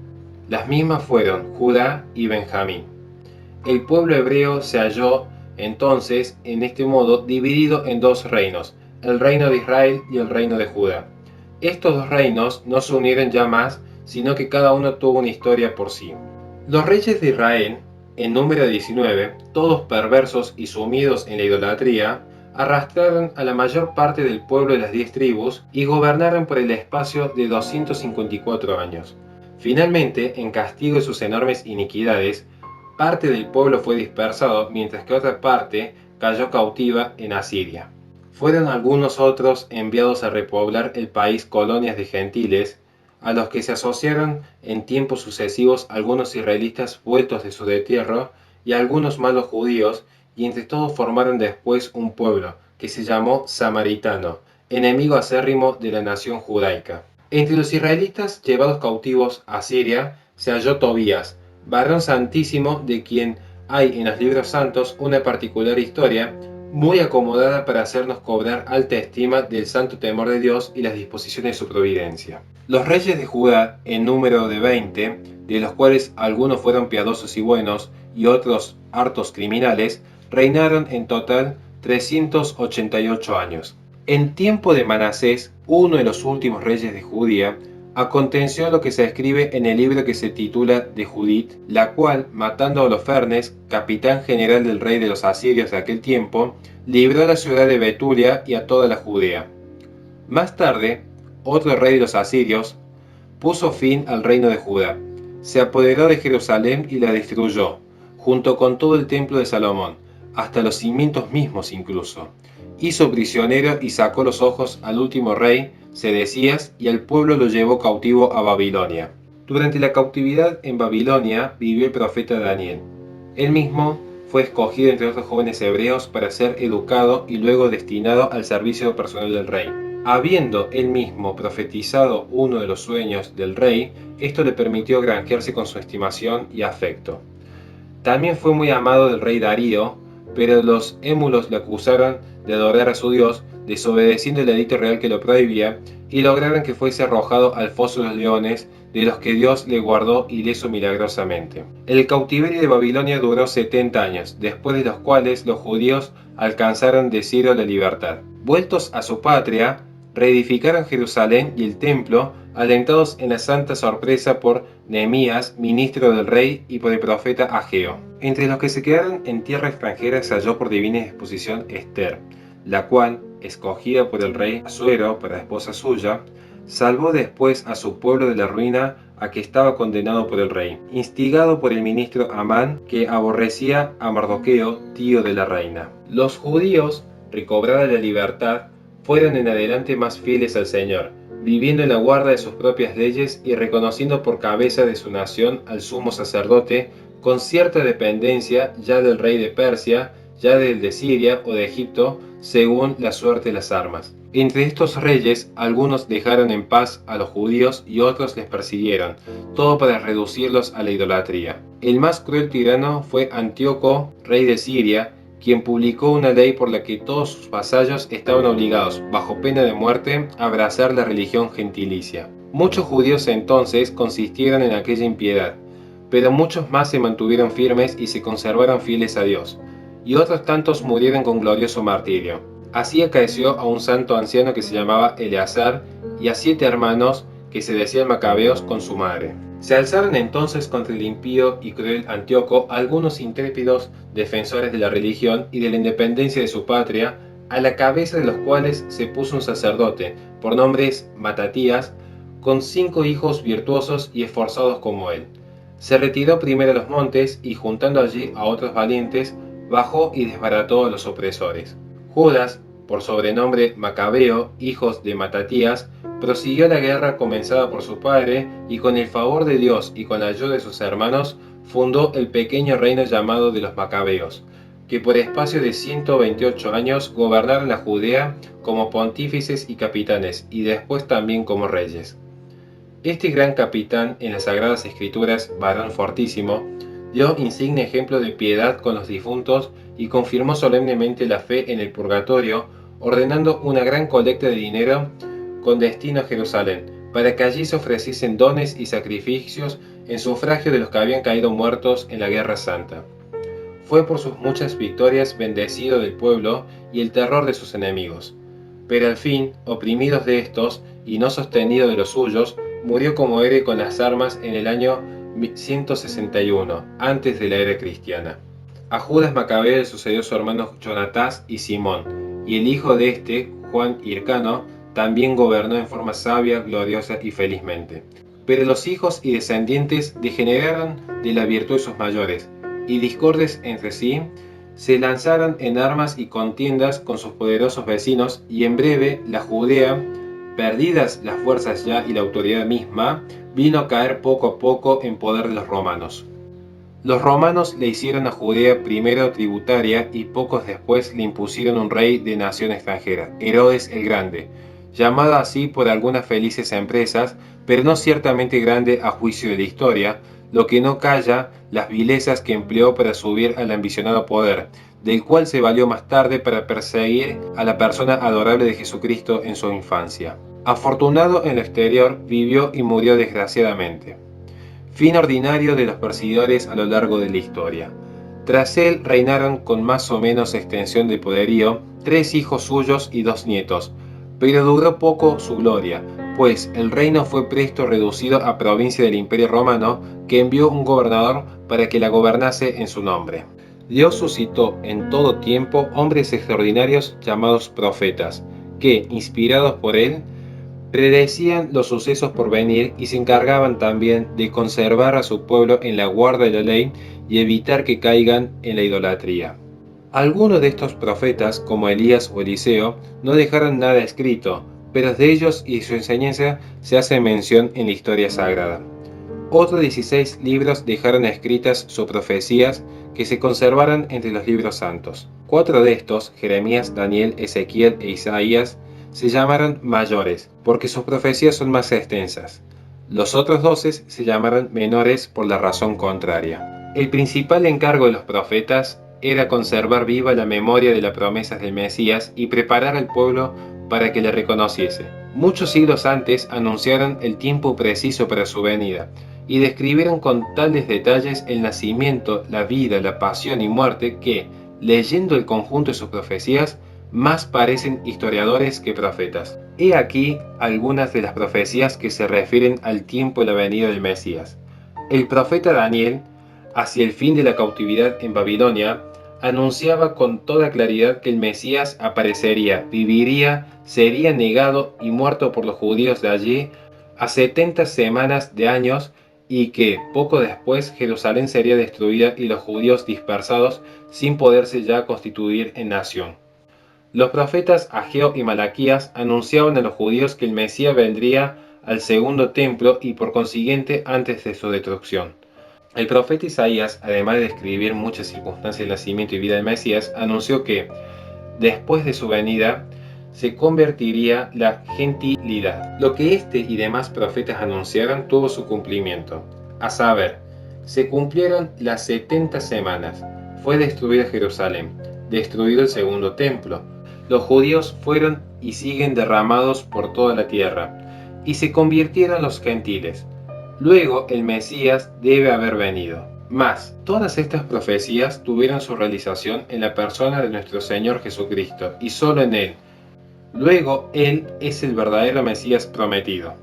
Las mismas fueron Judá y Benjamín. El pueblo hebreo se halló entonces en este modo dividido en 2 reinos, el reino de Israel y el reino de Judá. Estos 2 reinos no se unieron ya más, sino que cada uno tuvo una historia por sí. Los reyes de Israel, en número de 19, todos perversos y sumidos en la idolatría, arrastraron a la mayor parte del pueblo de las 10 tribus y gobernaron por el espacio de 254 años. Finalmente, en castigo de sus enormes iniquidades, parte del pueblo fue dispersado, mientras que otra parte cayó cautiva en Asiria. Fueron algunos otros enviados a repoblar el país colonias de gentiles, a los que se asociaron en tiempos sucesivos algunos israelitas vueltos de su destierro y algunos malos judíos, y entre todos formaron después un pueblo, que se llamó Samaritano, enemigo acérrimo de la nación judaica. Entre los israelitas llevados cautivos a Siria se halló Tobías, varón santísimo, de quien hay en los libros santos una particular historia, muy acomodada para hacernos cobrar alta estima del santo temor de Dios y las disposiciones de su providencia. Los reyes de Judá, en número de 20, de los cuales algunos fueron piadosos y buenos, y otros hartos criminales, reinaron en total 388 años. En tiempo de Manasés, uno de los últimos reyes de Judea, aconteció lo que se escribe en el libro que se titula de Judith, la cual, matando a Holofernes, capitán general del rey de los asirios de aquel tiempo, libró a la ciudad de Betulia y a toda la Judea. Más tarde, otro rey de los asirios puso fin al reino de Judá, se apoderó de Jerusalén y la destruyó, junto con todo el templo de Salomón, hasta los cimientos mismos incluso. Hizo prisionero y sacó los ojos al último rey, Sedecías, y al pueblo lo llevó cautivo a Babilonia. Durante la cautividad en Babilonia vivió el profeta Daniel. Él mismo fue escogido entre otros jóvenes hebreos para ser educado y luego destinado al servicio personal del rey. Habiendo él mismo profetizado uno de los sueños del rey, esto le permitió granjearse con su estimación y afecto. También fue muy amado del rey Darío, pero los émulos le acusaron de adorar a su Dios, desobedeciendo el edicto real que lo prohibía, y lograron que fuese arrojado al foso de los leones, de los que Dios le guardó ileso milagrosamente. El cautiverio de Babilonia duró 70 años, después de los cuales los judíos alcanzaron de Ciro la libertad. Vueltos a su patria, reedificaron Jerusalén y el templo, alentados en la santa sorpresa por Nehemías, ministro del rey, y por el profeta Ageo. Entre los que se quedaron en tierra extranjera se halló por divina disposición Ester, la cual, escogida por el rey Asuero para esposa suya, salvó después a su pueblo de la ruina a que estaba condenado por el rey, instigado por el ministro Amán, que aborrecía a Mardoqueo, tío de la reina. Los judíos, recobrada la libertad, fueron en adelante más fieles al Señor, viviendo en la guarda de sus propias leyes y reconociendo por cabeza de su nación al sumo sacerdote, con cierta dependencia ya del rey de Persia, ya del de Siria o de Egipto, según la suerte de las armas. Entre estos reyes, algunos dejaron en paz a los judíos y otros les persiguieron, todo para reducirlos a la idolatría. El más cruel tirano fue Antíoco, rey de Siria, quien publicó una ley por la que todos sus vasallos estaban obligados, bajo pena de muerte, a abrazar la religión gentilicia. Muchos judíos entonces consistieron en aquella impiedad, pero muchos más se mantuvieron firmes y se conservaron fieles a Dios, y otros tantos murieron con glorioso martirio. Así acaeció a un santo anciano que se llamaba Eleazar y a 7 hermanos que se decían macabeos con su madre. Se alzaron entonces contra el impío y cruel Antíoco algunos intrépidos defensores de la religión y de la independencia de su patria, a la cabeza de los cuales se puso un sacerdote, por nombre Matatías, con 5 hijos virtuosos y esforzados como él. Se retiró primero a los montes y, juntando allí a otros valientes, bajó y desbarató a los opresores. Judas, por sobrenombre Macabeo, hijos de Matatías, prosiguió la guerra comenzada por su padre y con el favor de Dios y con la ayuda de sus hermanos fundó el pequeño reino llamado de los Macabeos, que por espacio de 128 años gobernaron la Judea como pontífices y capitanes y después también como reyes. Este gran capitán en las Sagradas Escrituras, varón fortísimo, dio insigne ejemplo de piedad con los difuntos y confirmó solemnemente la fe en el purgatorio, ordenando una gran colecta de dinero con destino a Jerusalén, para que allí se ofreciesen dones y sacrificios en sufragio de los que habían caído muertos en la guerra santa. Fue por sus muchas victorias bendecido del pueblo y el terror de sus enemigos. Pero al fin, oprimidos de estos y no sostenido de los suyos, murió como héroe con las armas en el año 161, antes de la era cristiana. A Judas Macabeo le sucedió su hermano Jonatás y Simón, y el hijo de este, Juan Hircano, también gobernó en forma sabia, gloriosa y felizmente. Pero los hijos y descendientes degeneraron de la virtud de sus mayores, y discordes entre sí, se lanzaron en armas y contiendas con sus poderosos vecinos, y en breve la Judea, perdidas las fuerzas ya y la autoridad misma, vino a caer poco a poco en poder de los romanos. Los romanos le hicieron a Judea primero tributaria y pocos después le impusieron un rey de nación extranjera, Herodes el Grande, llamado así por algunas felices empresas, pero no ciertamente grande a juicio de la historia, lo que no calla las vilezas que empleó para subir al ambicionado poder, del cual se valió más tarde para perseguir a la persona adorable de Jesucristo en su infancia. Afortunado en lo exterior, vivió y murió desgraciadamente. Fin ordinario de los perseguidores a lo largo de la historia. Tras él reinaron con más o menos extensión de poderío 3 hijos suyos y 2 nietos, pero duró poco su gloria, pues el reino fue presto reducido a provincia del Imperio Romano, que envió un gobernador para que la gobernase en su nombre. Dios suscitó en todo tiempo hombres extraordinarios llamados profetas, que, inspirados por él, Predecían los sucesos por venir y se encargaban también de conservar a su pueblo en la guarda de la ley y evitar que caigan en la idolatría. Algunos de estos profetas, como Elías o Eliseo, no dejaron nada escrito, pero de ellos y su enseñanza se hace mención en la historia sagrada. Otros 16 libros dejaron escritas sus profecías que se conservaron entre los libros santos. 4 de estos, Jeremías, Daniel, Ezequiel e Isaías, se llamaron mayores, porque sus profecías son más extensas. Los otros 12 se llamaron menores por la razón contraria. El principal encargo de los profetas era conservar viva la memoria de las promesas del Mesías y preparar al pueblo para que le reconociese. Muchos siglos antes anunciaron el tiempo preciso para su venida, y describieron con tales detalles el nacimiento, la vida, la pasión y muerte que, leyendo el conjunto de sus profecías, más parecen historiadores que profetas. He aquí algunas de las profecías que se refieren al tiempo de la venida del Mesías. El profeta Daniel, hacia el fin de la cautividad en Babilonia, anunciaba con toda claridad que el Mesías aparecería, viviría, sería negado y muerto por los judíos de allí a 70 semanas de años, y que poco después Jerusalén sería destruida y los judíos dispersados sin poderse ya constituir en nación. Los profetas Ageo y Malaquías anunciaban a los judíos que el Mesías vendría al segundo templo y por consiguiente antes de su destrucción. El profeta Isaías, además de describir muchas circunstancias del nacimiento y vida del Mesías, anunció que, después de su venida, se convertiría la gentilidad. Lo que este y demás profetas anunciaron tuvo su cumplimiento. A saber, se cumplieron las 70 semanas, fue destruida Jerusalén, destruido el segundo templo. Los judíos fueron y siguen derramados por toda la tierra, y se convirtieron los gentiles. Luego el Mesías debe haber venido. Mas, todas estas profecías tuvieron su realización en la persona de nuestro Señor Jesucristo, y solo en Él. Luego, Él es el verdadero Mesías prometido.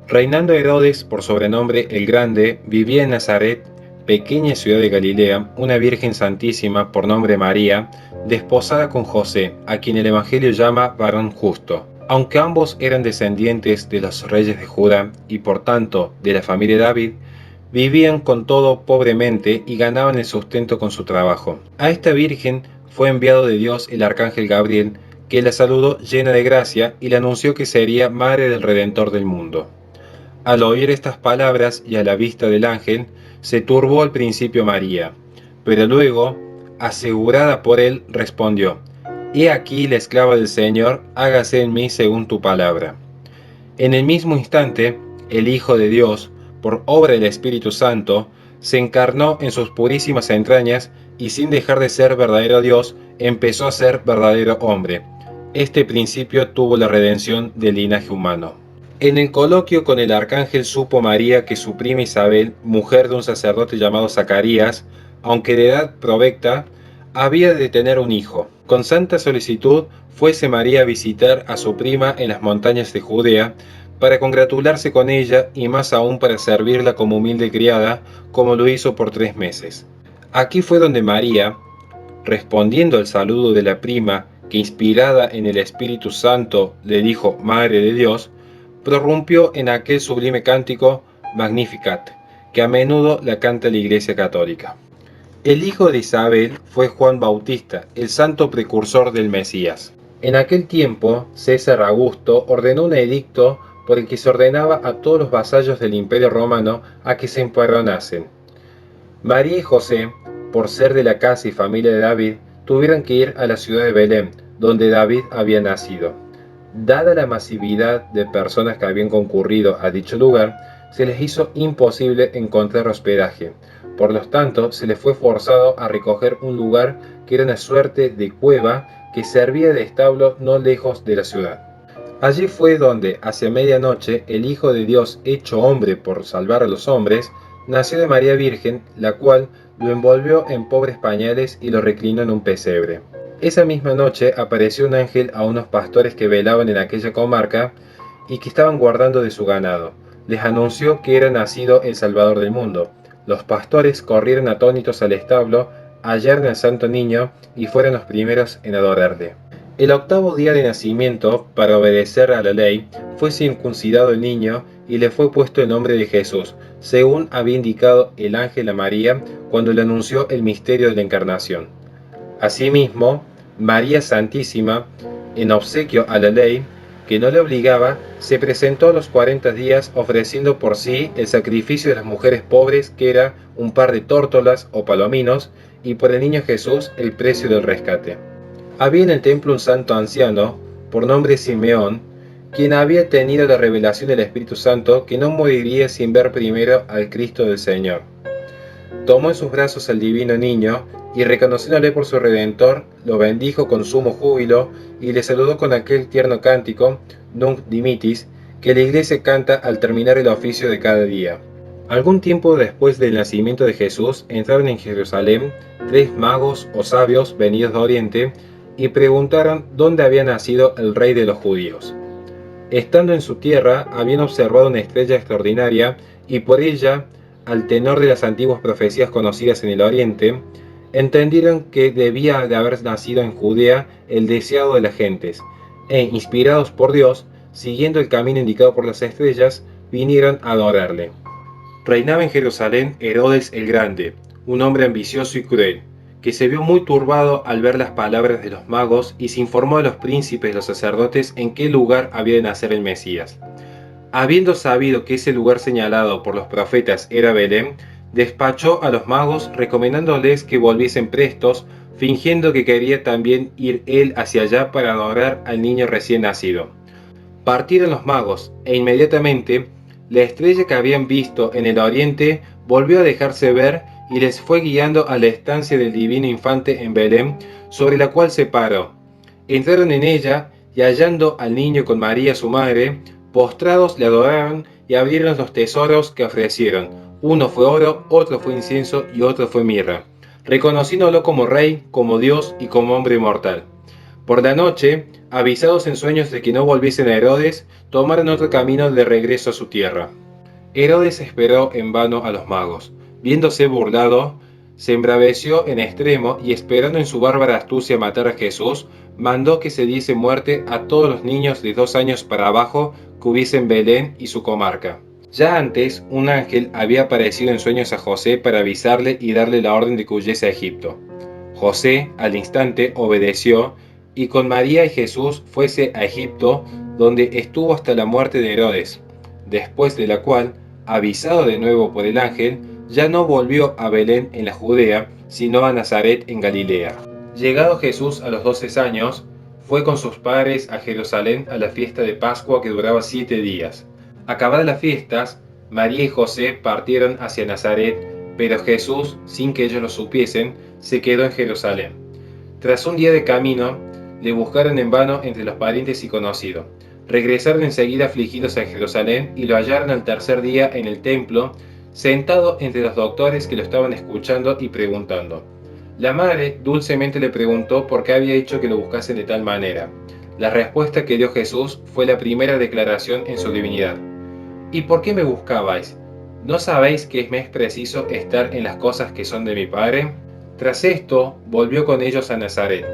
Reinando Herodes, por sobrenombre el Grande, vivía en Nazaret, pequeña ciudad de Galilea, una Virgen Santísima por nombre María, desposada con José, a quien el Evangelio llama varón justo. Aunque ambos eran descendientes de los reyes de Judá y por tanto de la familia de David, vivían con todo pobremente y ganaban el sustento con su trabajo. A esta Virgen fue enviado de Dios el arcángel Gabriel, que la saludó llena de gracia y le anunció que sería madre del Redentor del mundo. Al oír estas palabras y a la vista del ángel, se turbó al principio María, pero luego, asegurada por él, respondió: He aquí la esclava del Señor, hágase en mí según tu palabra. En el mismo instante, el Hijo de Dios, por obra del Espíritu Santo, se encarnó en sus purísimas entrañas y sin dejar de ser verdadero Dios, empezó a ser verdadero hombre. Este principio tuvo la redención del linaje humano. En el coloquio con el arcángel supo María que su prima Isabel, mujer de un sacerdote llamado Zacarías, aunque de edad provecta, había de tener un hijo. Con santa solicitud fuese María a visitar a su prima en las montañas de Judea, para congratularse con ella y más aún para servirla como humilde criada, como lo hizo por 3 meses. Aquí fue donde María, respondiendo al saludo de la prima, que inspirada en el Espíritu Santo le dijo Madre de Dios, prorrumpió en aquel sublime cántico Magnificat, que a menudo la canta la Iglesia Católica. El hijo de Isabel fue Juan Bautista, el santo precursor del Mesías. En aquel tiempo, César Augusto ordenó un edicto por el que se ordenaba a todos los vasallos del Imperio Romano a que se empadronasen. María y José, por ser de la casa y familia de David, tuvieron que ir a la ciudad de Belén, donde David había nacido. Dada la masividad de personas que habían concurrido a dicho lugar, se les hizo imposible encontrar hospedaje. Por lo tanto, se les fue forzado a recoger un lugar que era una suerte de cueva que servía de establo no lejos de la ciudad. Allí fue donde, hacia medianoche, el Hijo de Dios, hecho hombre por salvar a los hombres, nació de María Virgen, la cual lo envolvió en pobres pañales y lo reclinó en un pesebre. Esa misma noche apareció un ángel a unos pastores que velaban en aquella comarca y que estaban guardando de su ganado. Les anunció que era nacido el Salvador del mundo. Los pastores corrieron atónitos al establo hallaron al santo niño y fueron los primeros en adorarle. El octavo día de nacimiento, para obedecer a la ley, fue circuncidado el niño y le fue puesto el nombre de Jesús, según había indicado el ángel a María cuando le anunció el misterio de la encarnación. Asimismo, María Santísima, en obsequio a la ley, que no le obligaba, se presentó a los 40 días ofreciendo por sí el sacrificio de las mujeres pobres, que era un par de tórtolas o palominos, y por el niño Jesús el precio del rescate. Había en el templo un santo anciano, por nombre Simeón, quien había tenido la revelación del Espíritu Santo que no moriría sin ver primero al Cristo del Señor. Tomó en sus brazos al divino niño y, reconociéndole por su Redentor, lo bendijo con sumo júbilo y le saludó con aquel tierno cántico, Nunc Dimittis, que la Iglesia canta al terminar el oficio de cada día. Algún tiempo después del nacimiento de Jesús, entraron en Jerusalén 3 magos o sabios venidos de Oriente y preguntaron dónde había nacido el rey de los judíos. Estando en su tierra, habían observado una estrella extraordinaria y por ella, al tenor de las antiguas profecías conocidas en el Oriente, entendieron que debía de haber nacido en Judea el deseado de las gentes, e inspirados por Dios, siguiendo el camino indicado por las estrellas, vinieron a adorarle. Reinaba en Jerusalén Herodes el Grande, un hombre ambicioso y cruel, que se vio muy turbado al ver las palabras de los magos y se informó a los príncipes y los sacerdotes en qué lugar había de nacer el Mesías. Habiendo sabido que ese lugar señalado por los profetas era Belén, despachó a los magos recomendándoles que volviesen prestos, fingiendo que quería también ir él hacia allá para adorar al niño recién nacido. Partieron los magos, e inmediatamente la estrella que habían visto en el oriente volvió a dejarse ver y les fue guiando a la estancia del divino infante en Belén, sobre la cual se paró. Entraron en ella y, hallando al niño con María su madre, postrados le adoraron y abrieron los tesoros que ofrecieron. Uno fue oro, otro fue incienso y otro fue mirra, reconociéndolo como rey, como Dios y como hombre mortal. Por la noche, avisados en sueños de que no volviesen a Herodes, tomaron otro camino de regreso a su tierra. Herodes esperó en vano a los magos. Viéndose burlado, se embraveció en extremo y, esperando en su bárbara astucia matar a Jesús, mandó que se diese muerte a todos los niños de 2 años para abajo que hubiese en Belén y su comarca. Ya antes, un ángel había aparecido en sueños a José para avisarle y darle la orden de que huyese a Egipto. José, al instante, obedeció y con María y Jesús fuese a Egipto, donde estuvo hasta la muerte de Herodes, después de la cual, avisado de nuevo por el ángel, ya no volvió a Belén en la Judea, sino a Nazaret en Galilea. Llegado Jesús a los 12 años, fue con sus padres a Jerusalén a la fiesta de Pascua que duraba 7 días. Acabadas las fiestas, María y José partieron hacia Nazaret, pero Jesús, sin que ellos lo supiesen, se quedó en Jerusalén. Tras un día de camino, le buscaron en vano entre los parientes y conocidos. Regresaron enseguida afligidos a Jerusalén y lo hallaron al tercer día en el templo, sentado entre los doctores que lo estaban escuchando y preguntando. La madre dulcemente le preguntó por qué había hecho que lo buscasen de tal manera. La respuesta que dio Jesús fue la primera declaración en su divinidad. ¿Y por qué me buscabais? ¿No sabéis que me es preciso estar en las cosas que son de mi Padre? Tras esto, volvió con ellos a Nazaret.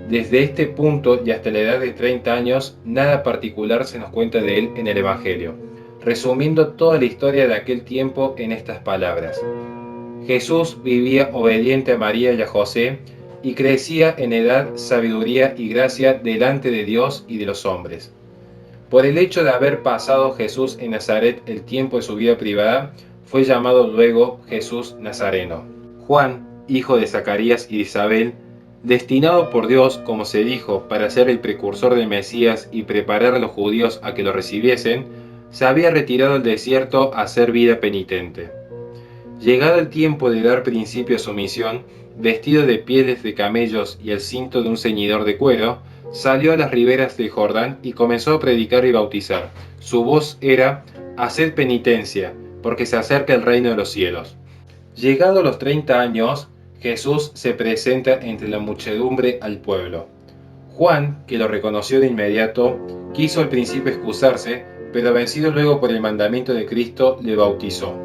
Desde este punto y hasta la edad de 30 años, nada particular se nos cuenta de él en el Evangelio, resumiendo toda la historia de aquel tiempo en estas palabras. Jesús vivía obediente a María y a José, y crecía en edad, sabiduría y gracia delante de Dios y de los hombres. Por el hecho de haber pasado Jesús en Nazaret el tiempo de su vida privada, fue llamado luego Jesús Nazareno. Juan, hijo de Zacarías y de Isabel, destinado por Dios, como se dijo, para ser el precursor del Mesías y preparar a los judíos a que lo recibiesen, se había retirado al desierto a hacer vida penitente. Llegado el tiempo de dar principio a su misión, vestido de pieles de camellos y el cinto de un ceñidor de cuero, salió a las riberas del Jordán y comenzó a predicar y bautizar. Su voz era: «Haced penitencia, porque se acerca el reino de los cielos». Llegado a los 30 años, Jesús se presenta entre la muchedumbre al pueblo. Juan, que lo reconoció de inmediato, quiso al principio excusarse, pero vencido luego por el mandamiento de Cristo, le bautizó.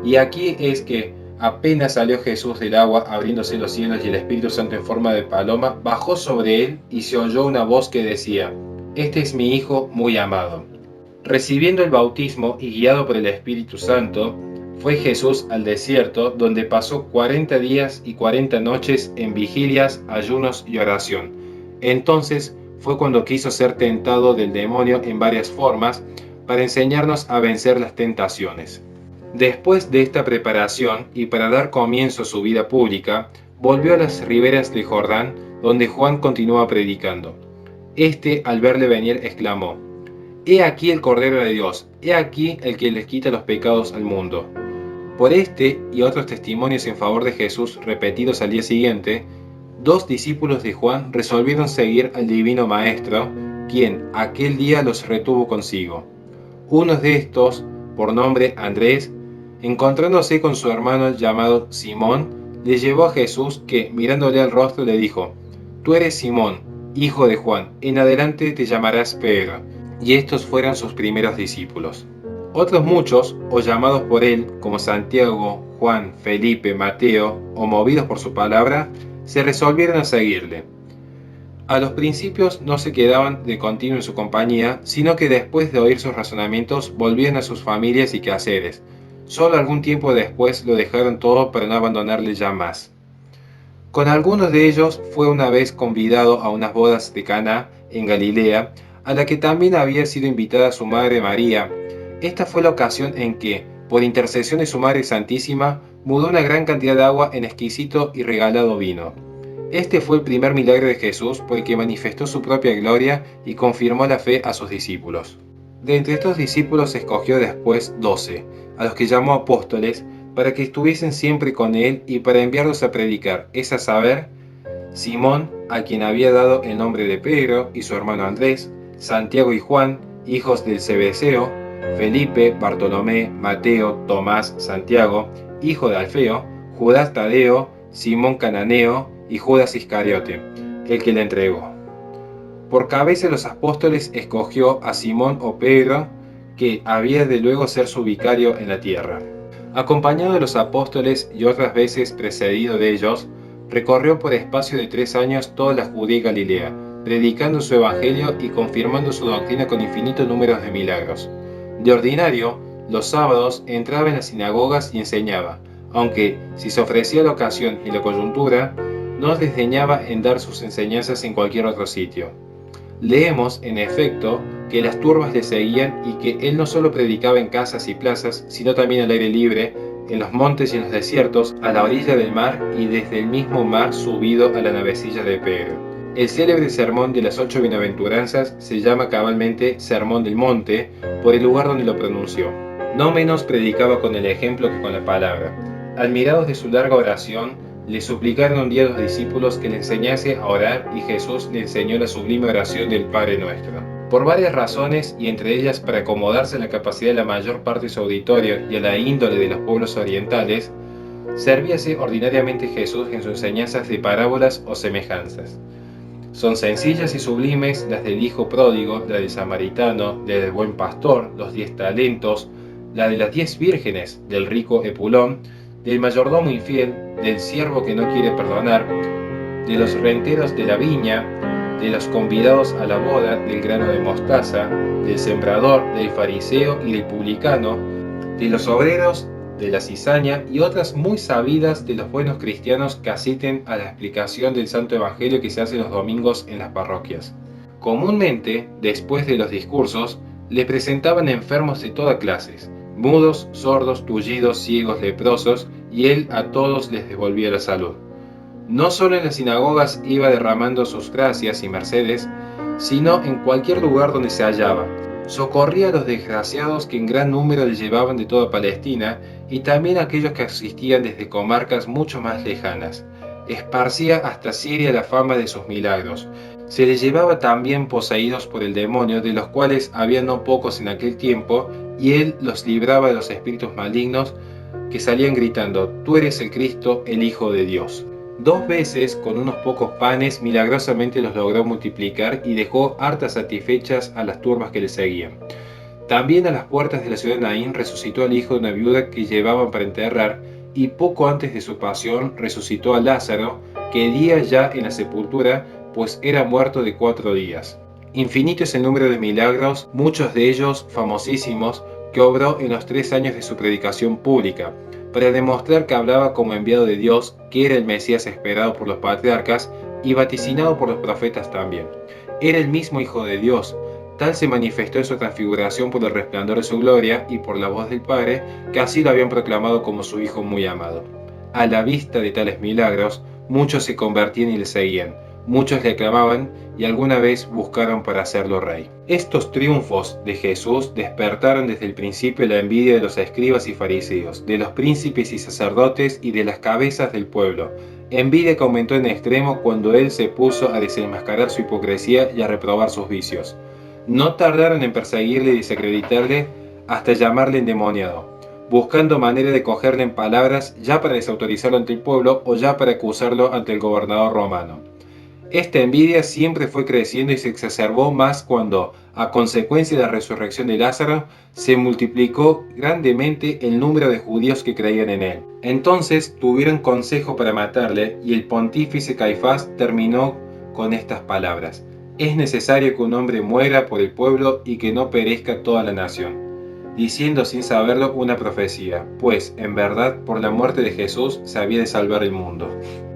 Y aquí es que, Apenas salió Jesús del agua, abriéndose los cielos y el Espíritu Santo en forma de paloma bajó sobre él, y se oyó una voz que decía: Este es mi Hijo muy amado. Recibiendo el bautismo y guiado por el Espíritu Santo, fue Jesús al desierto, donde pasó 40 días y 40 noches en vigilias, ayunos y oración. Entonces fue cuando quiso ser tentado del demonio en varias formas, para enseñarnos a vencer las tentaciones. Después de esta preparación, y para dar comienzo a su vida pública, volvió a las riberas del Jordán, donde Juan continuaba predicando. Este, al verle venir, exclamó: He aquí el Cordero de Dios, he aquí el que les quita los pecados al mundo. Por este y otros testimonios en favor de Jesús repetidos al día siguiente, 2 discípulos de Juan resolvieron seguir al Divino Maestro, quien aquel día los retuvo consigo. Uno de estos, por nombre Andrés, encontrándose con su hermano llamado Simón, le llevó a Jesús, que, mirándole al rostro, le dijo: Tú eres Simón, hijo de Juan, en adelante te llamarás Pedro. Y estos fueron sus primeros discípulos. Otros muchos, o llamados por él, como Santiago, Juan, Felipe, Mateo, o movidos por su palabra, se resolvieron a seguirle. A los principios no se quedaban de continuo en su compañía, sino que después de oír sus razonamientos volvían a sus familias y quehaceres. Solo algún tiempo después lo dejaron todo para no abandonarle ya más. Con algunos de ellos fue una vez convidado a unas bodas de Caná en Galilea, a la que también había sido invitada su madre María. Esta fue la ocasión en que, por intercesión de su Madre Santísima, mudó una gran cantidad de agua en exquisito y regalado vino. Este fue el primer milagro de Jesús, por el que manifestó su propia gloria y confirmó la fe a sus discípulos. De entre estos discípulos escogió después 12, a los que llamó apóstoles, para que estuviesen siempre con él y para enviarlos a predicar, es a saber, Simón, a quien había dado el nombre de Pedro, y su hermano Andrés, Santiago y Juan, hijos del Zebedeo, Felipe, Bartolomé, Mateo, Tomás, Santiago, hijo de Alfeo, Judas Tadeo, Simón Cananeo y Judas Iscariote, el que le entregó. Por cabeza de los apóstoles escogió a Simón o Pedro, que había de luego ser su vicario en la tierra. Acompañado de los apóstoles y otras veces precedido de ellos, recorrió por espacio de 3 años toda la Judea y Galilea, predicando su evangelio y confirmando su doctrina con infinitos números de milagros. De ordinario, los sábados entraba en las sinagogas y enseñaba, aunque, si se ofrecía la ocasión y la coyuntura, no desdeñaba en dar sus enseñanzas en cualquier otro sitio. Leemos, en efecto, que las turbas le seguían y que él no solo predicaba en casas y plazas, sino también al aire libre, en los montes y en los desiertos, a la orilla del mar y desde el mismo mar subido a la navecilla de Pedro. El célebre sermón de las 8 bienaventuranzas se llama cabalmente Sermón del Monte, por el lugar donde lo pronunció. No menos predicaba con el ejemplo que con la palabra. Admirados de su larga oración, le suplicaron un día a los discípulos que le enseñase a orar, y Jesús le enseñó la sublime oración del Padre Nuestro. Por varias razones, y entre ellas para acomodarse a la capacidad de la mayor parte de su auditorio y a la índole de los pueblos orientales, servíase ordinariamente Jesús en sus enseñanzas de parábolas o semejanzas. Son sencillas y sublimes las del hijo pródigo, la del samaritano, la del buen pastor, los 10 talentos, la de las 10 vírgenes, del rico Epulón, del mayordomo infiel, del siervo que no quiere perdonar, de los renteros de la viña, de los convidados a la boda, del grano de mostaza, del sembrador, del fariseo y del publicano, de los obreros, de la cizaña y otras muy sabidas de los buenos cristianos que asisten a la explicación del Santo Evangelio que se hace los domingos en las parroquias. Comúnmente, después de los discursos, le presentaban enfermos de toda clase, mudos, sordos, tullidos, ciegos, leprosos, y él a todos les devolvía la salud. No solo en las sinagogas iba derramando sus gracias y mercedes, sino en cualquier lugar donde se hallaba. Socorría a los desgraciados que en gran número le llevaban de toda Palestina, y también a aquellos que asistían desde comarcas mucho más lejanas. Esparcía hasta Siria la fama de sus milagros. Se les llevaba también poseídos por el demonio, de los cuales había no pocos en aquel tiempo, y él los libraba de los espíritus malignos, que salían gritando: «Tú eres el Cristo, el Hijo de Dios». 2 veces, con unos pocos panes, milagrosamente los logró multiplicar y dejó hartas satisfechas a las turbas que le seguían. También a las puertas de la ciudad de Naín resucitó al hijo de una viuda que llevaban para enterrar, y poco antes de su pasión resucitó a Lázaro, que hedía ya en la sepultura, pues era muerto de 4 días. Infinito es el número de milagros, muchos de ellos famosísimos, que obró en los 3 años de su predicación pública, para demostrar que hablaba como enviado de Dios, que era el Mesías esperado por los patriarcas y vaticinado por los profetas también. Era el mismo Hijo de Dios. Tal se manifestó en su transfiguración por el resplandor de su gloria y por la voz del Padre, que así lo habían proclamado como su Hijo muy amado. A la vista de tales milagros, muchos se convertían y le seguían, muchos le aclamaban y alguna vez buscaron para hacerlo rey. Estos triunfos de Jesús despertaron desde el principio la envidia de los escribas y fariseos, de los príncipes y sacerdotes y de las cabezas del pueblo, envidia que aumentó en extremo cuando él se puso a desenmascarar su hipocresía y a reprobar sus vicios. No tardaron en perseguirle y desacreditarle hasta llamarle endemoniado, buscando manera de cogerle en palabras ya para desautorizarlo ante el pueblo o ya para acusarlo ante el gobernador romano. Esta envidia siempre fue creciendo y se exacerbó más cuando, a consecuencia de la resurrección de Lázaro, se multiplicó grandemente el número de judíos que creían en él. Entonces tuvieron consejo para matarle y el pontífice Caifás terminó con estas palabras: es necesario que un hombre muera por el pueblo y que no perezca toda la nación, diciendo sin saberlo una profecía, pues en verdad por la muerte de Jesús se había de salvar el mundo.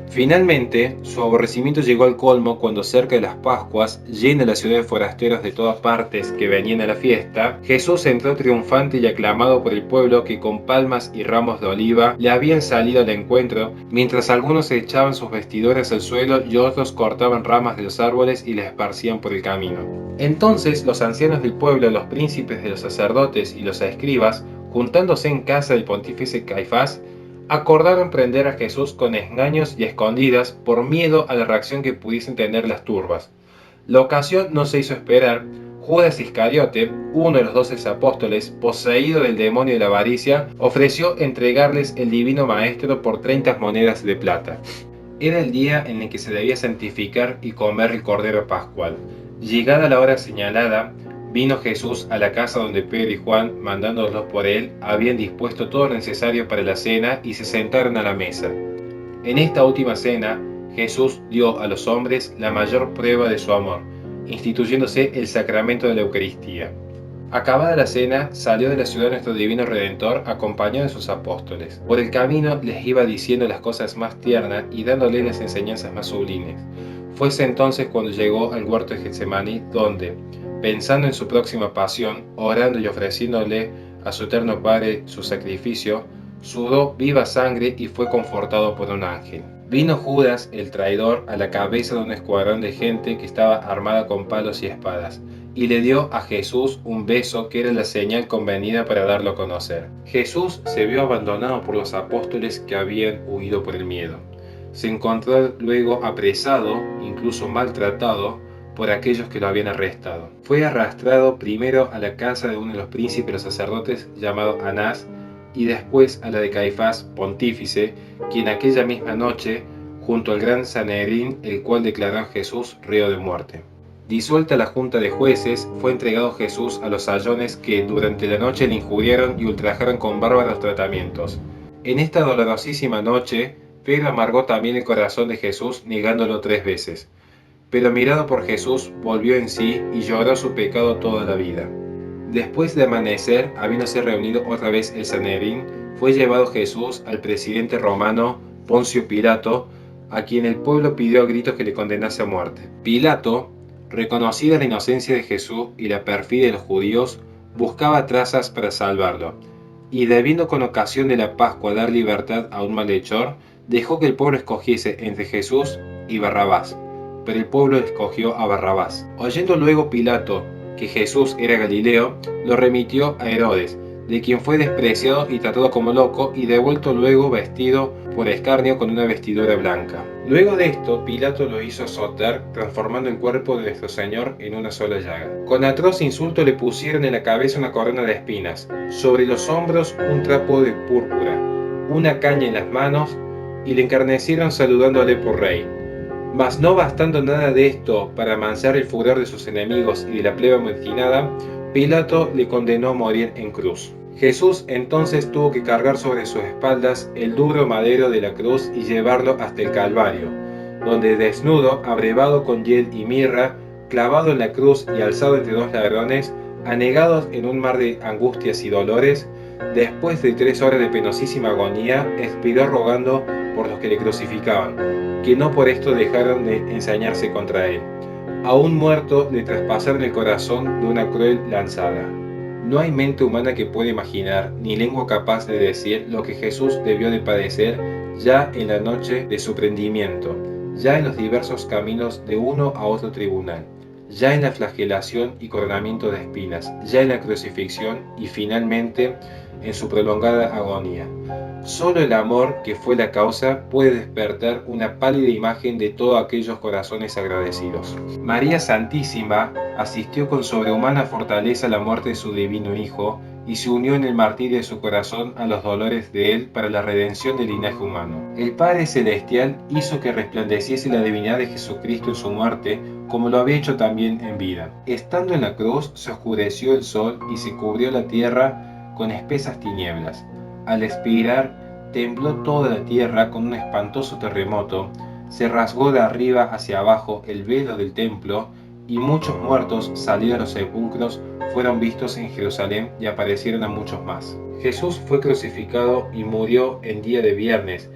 Finalmente, su aborrecimiento llegó al colmo cuando cerca de las Pascuas, llena la ciudad de forasteros de todas partes que venían a la fiesta, Jesús entró triunfante y aclamado por el pueblo que con palmas y ramos de oliva le habían salido al encuentro, mientras algunos echaban sus vestiduras al suelo y otros cortaban ramas de los árboles y las esparcían por el camino. Entonces los ancianos del pueblo, los príncipes de los sacerdotes y los escribas, juntándose en casa del pontífice Caifás, acordaron prender a Jesús con engaños y escondidas por miedo a la reacción que pudiesen tener las turbas. La ocasión no se hizo esperar. Judas Iscariote, uno de los 12 apóstoles, poseído del demonio de la avaricia, ofreció entregarles el divino maestro por 30 monedas de plata. Era el día en el que se debía santificar y comer el cordero pascual. Llegada la hora señalada, vino Jesús a la casa donde Pedro y Juan, mandándolos por él, habían dispuesto todo lo necesario para la cena y se sentaron a la mesa. En esta última cena, Jesús dio a los hombres la mayor prueba de su amor, instituyéndose el sacramento de la Eucaristía. Acabada la cena, salió de la ciudad nuestro divino Redentor acompañado de sus apóstoles. Por el camino les iba diciendo las cosas más tiernas y dándoles las enseñanzas más sublimes. Fuese entonces cuando llegó al huerto de Getsemaní, donde, pensando en su próxima pasión, orando y ofreciéndole a su eterno Padre su sacrificio, sudó viva sangre y fue confortado por un ángel. Vino Judas, el traidor, a la cabeza de un escuadrón de gente que estaba armada con palos y espadas, y le dio a Jesús un beso que era la señal convenida para darlo a conocer. Jesús se vio abandonado por los apóstoles que habían huido por el miedo. Se encontró luego apresado, incluso maltratado, por aquellos que lo habían arrestado. Fue arrastrado primero a la casa de uno de los príncipes de los sacerdotes llamado Anás, y después a la de Caifás, pontífice, quien aquella misma noche, junto al gran Sanedrín, el cual declaró a Jesús reo de muerte. Disuelta la junta de jueces, fue entregado Jesús a los sayones que durante la noche le injuriaron y ultrajaron con bárbaros tratamientos. En esta dolorosísima noche, Pedro amargó también el corazón de Jesús, negándolo 3 veces. Pero mirado por Jesús, volvió en sí y lloró su pecado toda la vida. Después de amanecer, habiéndose reunido otra vez el Sanedrín, fue llevado Jesús al presidente romano Poncio Pilato, a quien el pueblo pidió a gritos que le condenase a muerte. Pilato, reconocida la inocencia de Jesús y la perfidia de los judíos, buscaba trazas para salvarlo, y debiendo con ocasión de la Pascua dar libertad a un malhechor, dejó que el pueblo escogiese entre Jesús y Barrabás, pero el pueblo escogió a Barrabás. Oyendo luego Pilato que Jesús era Galileo, lo remitió a Herodes, de quien fue despreciado y tratado como loco, y devuelto luego vestido por escarnio con una vestidura blanca. Luego de esto, Pilato lo hizo azotar, transformando el cuerpo de nuestro Señor en una sola llaga. Con atroz insulto le pusieron en la cabeza una corona de espinas, sobre los hombros un trapo de púrpura, una caña en las manos, y le encarnecieron saludándole por rey. Mas no bastando nada de esto para amansar el furor de sus enemigos y de la plebe amotinada, Pilato le condenó a morir en cruz. Jesús entonces tuvo que cargar sobre sus espaldas el duro madero de la cruz y llevarlo hasta el Calvario, donde desnudo, abrevado con hiel y mirra, clavado en la cruz y alzado entre dos ladrones, anegados en un mar de angustias y dolores, después de 3 horas de penosísima agonía, expiró rogando por los que le crucificaban, que no por esto dejaron de ensañarse contra él. Aún muerto le traspasaron el corazón de una cruel lanzada. No hay mente humana que pueda imaginar, ni lengua capaz de decir lo que Jesús debió de padecer ya en la noche de su prendimiento, ya en los diversos caminos de uno a otro tribunal, ya en la flagelación y coronamiento de espinas, ya en la crucifixión y finalmente en su prolongada agonía. Solo el amor, que fue la causa, puede despertar una pálida imagen de todos aquellos corazones agradecidos. María Santísima asistió con sobrehumana fortaleza a la muerte de su divino Hijo y se unió en el martirio de su corazón a los dolores de él para la redención del linaje humano. El Padre Celestial hizo que resplandeciese la divinidad de Jesucristo en su muerte, como lo había hecho también en vida. Estando en la cruz, se oscureció el sol y se cubrió la tierra con espesas tinieblas. Al expirar, tembló toda la tierra con un espantoso terremoto, se rasgó de arriba hacia abajo el velo del templo, y muchos muertos salidos de los sepulcros fueron vistos en Jerusalén y aparecieron a muchos más. Jesús fue crucificado y murió en día de viernes,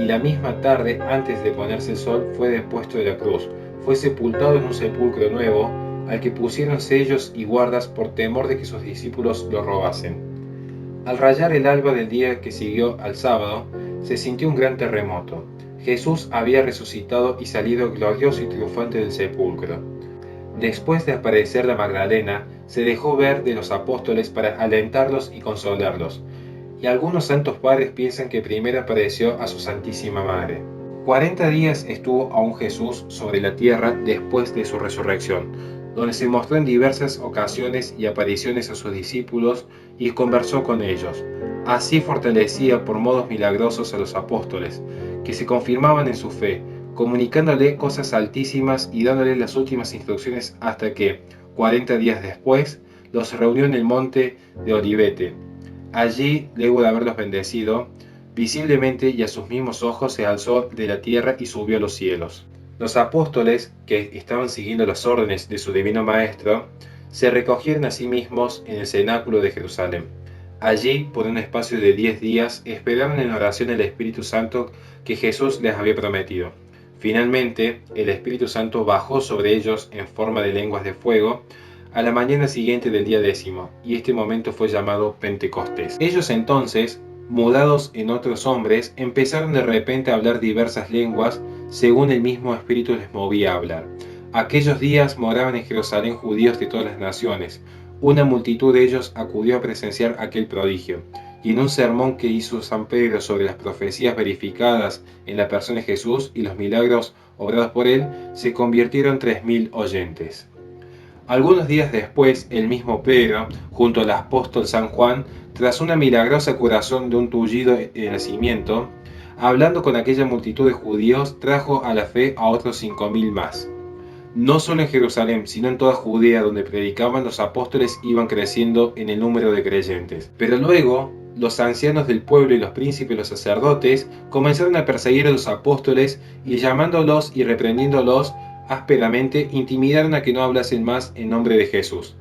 y la misma tarde, antes de ponerse el sol, fue depuesto de la cruz. Fue sepultado en un sepulcro nuevo, al que pusieron sellos y guardas por temor de que sus discípulos lo robasen. Al rayar el alba del día que siguió al sábado, se sintió un gran terremoto. Jesús había resucitado y salido glorioso y triunfante del sepulcro. Después de aparecer la Magdalena, se dejó ver de los apóstoles para alentarlos y consolarlos, y algunos santos padres piensan que primero apareció a su Santísima Madre. 40 días estuvo aún Jesús sobre la tierra después de su resurrección, donde se mostró en diversas ocasiones y apariciones a sus discípulos y conversó con ellos. Así fortalecía por modos milagrosos a los apóstoles, que se confirmaban en su fe, comunicándole cosas altísimas y dándole las últimas instrucciones hasta que, 40 días después, los reunió en el monte de Olivete. Allí, luego de haberlos bendecido, visiblemente y a sus mismos ojos se alzó de la tierra y subió a los cielos. Los apóstoles, que estaban siguiendo las órdenes de su divino Maestro, se recogieron a sí mismos en el cenáculo de Jerusalén. Allí, por un espacio de 10 días, esperaron en oración el Espíritu Santo que Jesús les había prometido. Finalmente, el Espíritu Santo bajó sobre ellos en forma de lenguas de fuego a la mañana siguiente del día 10, y este momento fue llamado Pentecostés. Ellos entonces, mudados en otros hombres, empezaron de repente a hablar diversas lenguas, según el mismo Espíritu les movía a hablar. Aquellos días moraban en Jerusalén judíos de todas las naciones. Una multitud de ellos acudió a presenciar aquel prodigio, y en un sermón que hizo San Pedro sobre las profecías verificadas en la persona de Jesús y los milagros obrados por él, se convirtieron 3000 oyentes. Algunos días después, el mismo Pedro, junto al apóstol San Juan, tras una milagrosa curación de un tullido de nacimiento, hablando con aquella multitud de judíos, trajo a la fe a otros 5000 más. No solo en Jerusalén, sino en toda Judea, donde predicaban, los apóstoles iban creciendo en el número de creyentes. Pero luego, los ancianos del pueblo y los príncipes y los sacerdotes comenzaron a perseguir a los apóstoles y, llamándolos y reprendiéndolos ásperamente, intimidaron a que no hablasen más en nombre de Jesús.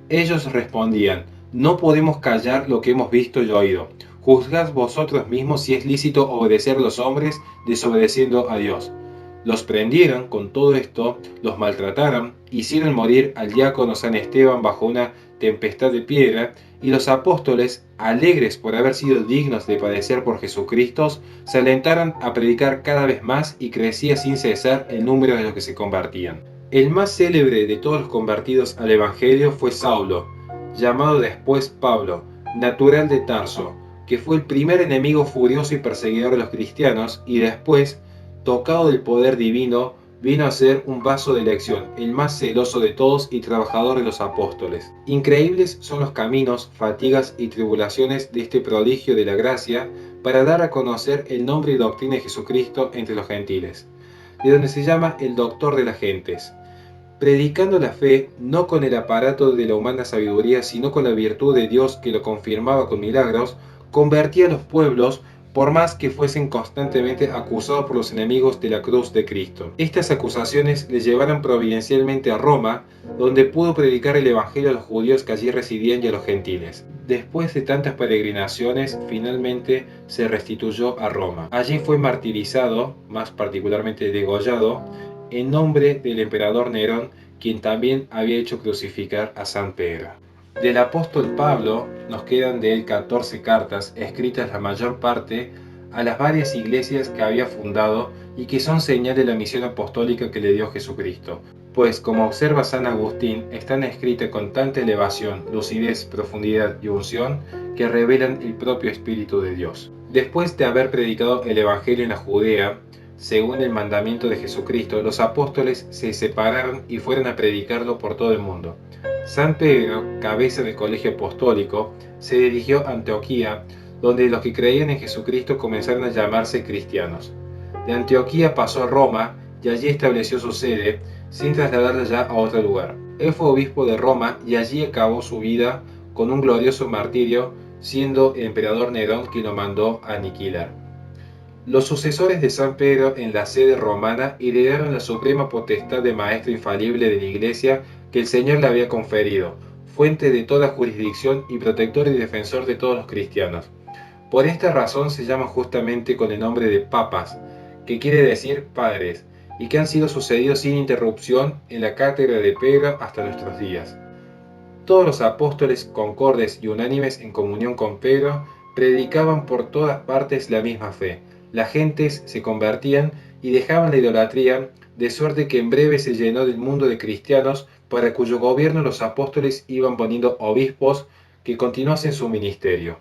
Ellos respondían: no podemos callar lo que hemos visto y oído. Juzgad vosotros mismos si es lícito obedecer a los hombres desobedeciendo a Dios. Los prendieron con todo esto, los maltrataron, hicieron morir al diácono San Esteban bajo una tempestad de piedra, y los apóstoles, alegres por haber sido dignos de padecer por Jesucristo, se alentaron a predicar cada vez más y crecía sin cesar el número de los que se convertían. El más célebre de todos los convertidos al Evangelio fue Saulo, llamado después Pablo, natural de Tarso, que fue el primer enemigo furioso y perseguidor de los cristianos, y después, tocado del poder divino, vino a ser un vaso de elección, el más celoso de todos y trabajador de los apóstoles. Increíbles son los caminos, fatigas y tribulaciones de este prodigio de la gracia para dar a conocer el nombre y doctrina de Jesucristo entre los gentiles, de donde se llama el doctor de las gentes. predicando la fe no con el aparato de la humana sabiduría, sino con la virtud de Dios que lo confirmaba con milagros, convertía a los pueblos por más que fuesen constantemente acusados por los enemigos de la cruz de Cristo. Estas acusaciones le llevaron providencialmente a Roma, donde pudo predicar el Evangelio a los judíos que allí residían y a los gentiles. Después de tantas peregrinaciones, finalmente se restituyó a Roma. Allí fue martirizado, más particularmente degollado, en nombre del emperador Nerón, quien también había hecho crucificar a San Pedro. Del apóstol Pablo nos quedan de él 14 cartas, escritas la mayor parte a las varias iglesias que había fundado y que son señal de la misión apostólica que le dio Jesucristo, pues como observa San Agustín, están escritas con tanta elevación, lucidez, profundidad y unción que revelan el propio Espíritu de Dios. Después de haber predicado el Evangelio en la Judea, según el mandamiento de Jesucristo, los apóstoles se separaron y fueron a predicarlo por todo el mundo. San Pedro, cabeza del colegio apostólico, se dirigió a Antioquía, donde los que creían en Jesucristo comenzaron a llamarse cristianos. De Antioquía pasó a Roma y allí estableció su sede, sin trasladarla ya a otro lugar. Él fue obispo de Roma y allí acabó su vida con un glorioso martirio, siendo el emperador Nerón quien lo mandó a aniquilar. Los sucesores de San Pedro en la sede romana heredaron la suprema potestad de maestro infalible de la Iglesia que el Señor le había conferido, fuente de toda jurisdicción y protector y defensor de todos los cristianos. Por esta razón se llaman justamente con el nombre de papas, que quiere decir padres, y que han sido sucedidos sin interrupción en la cátedra de Pedro hasta nuestros días. Todos los apóstoles concordes y unánimes en comunión con Pedro predicaban por todas partes la misma fe. Las gentes se convertían y dejaban la idolatría, de suerte que en breve se llenó del mundo de cristianos para cuyo gobierno los apóstoles iban poniendo obispos que continuasen su ministerio.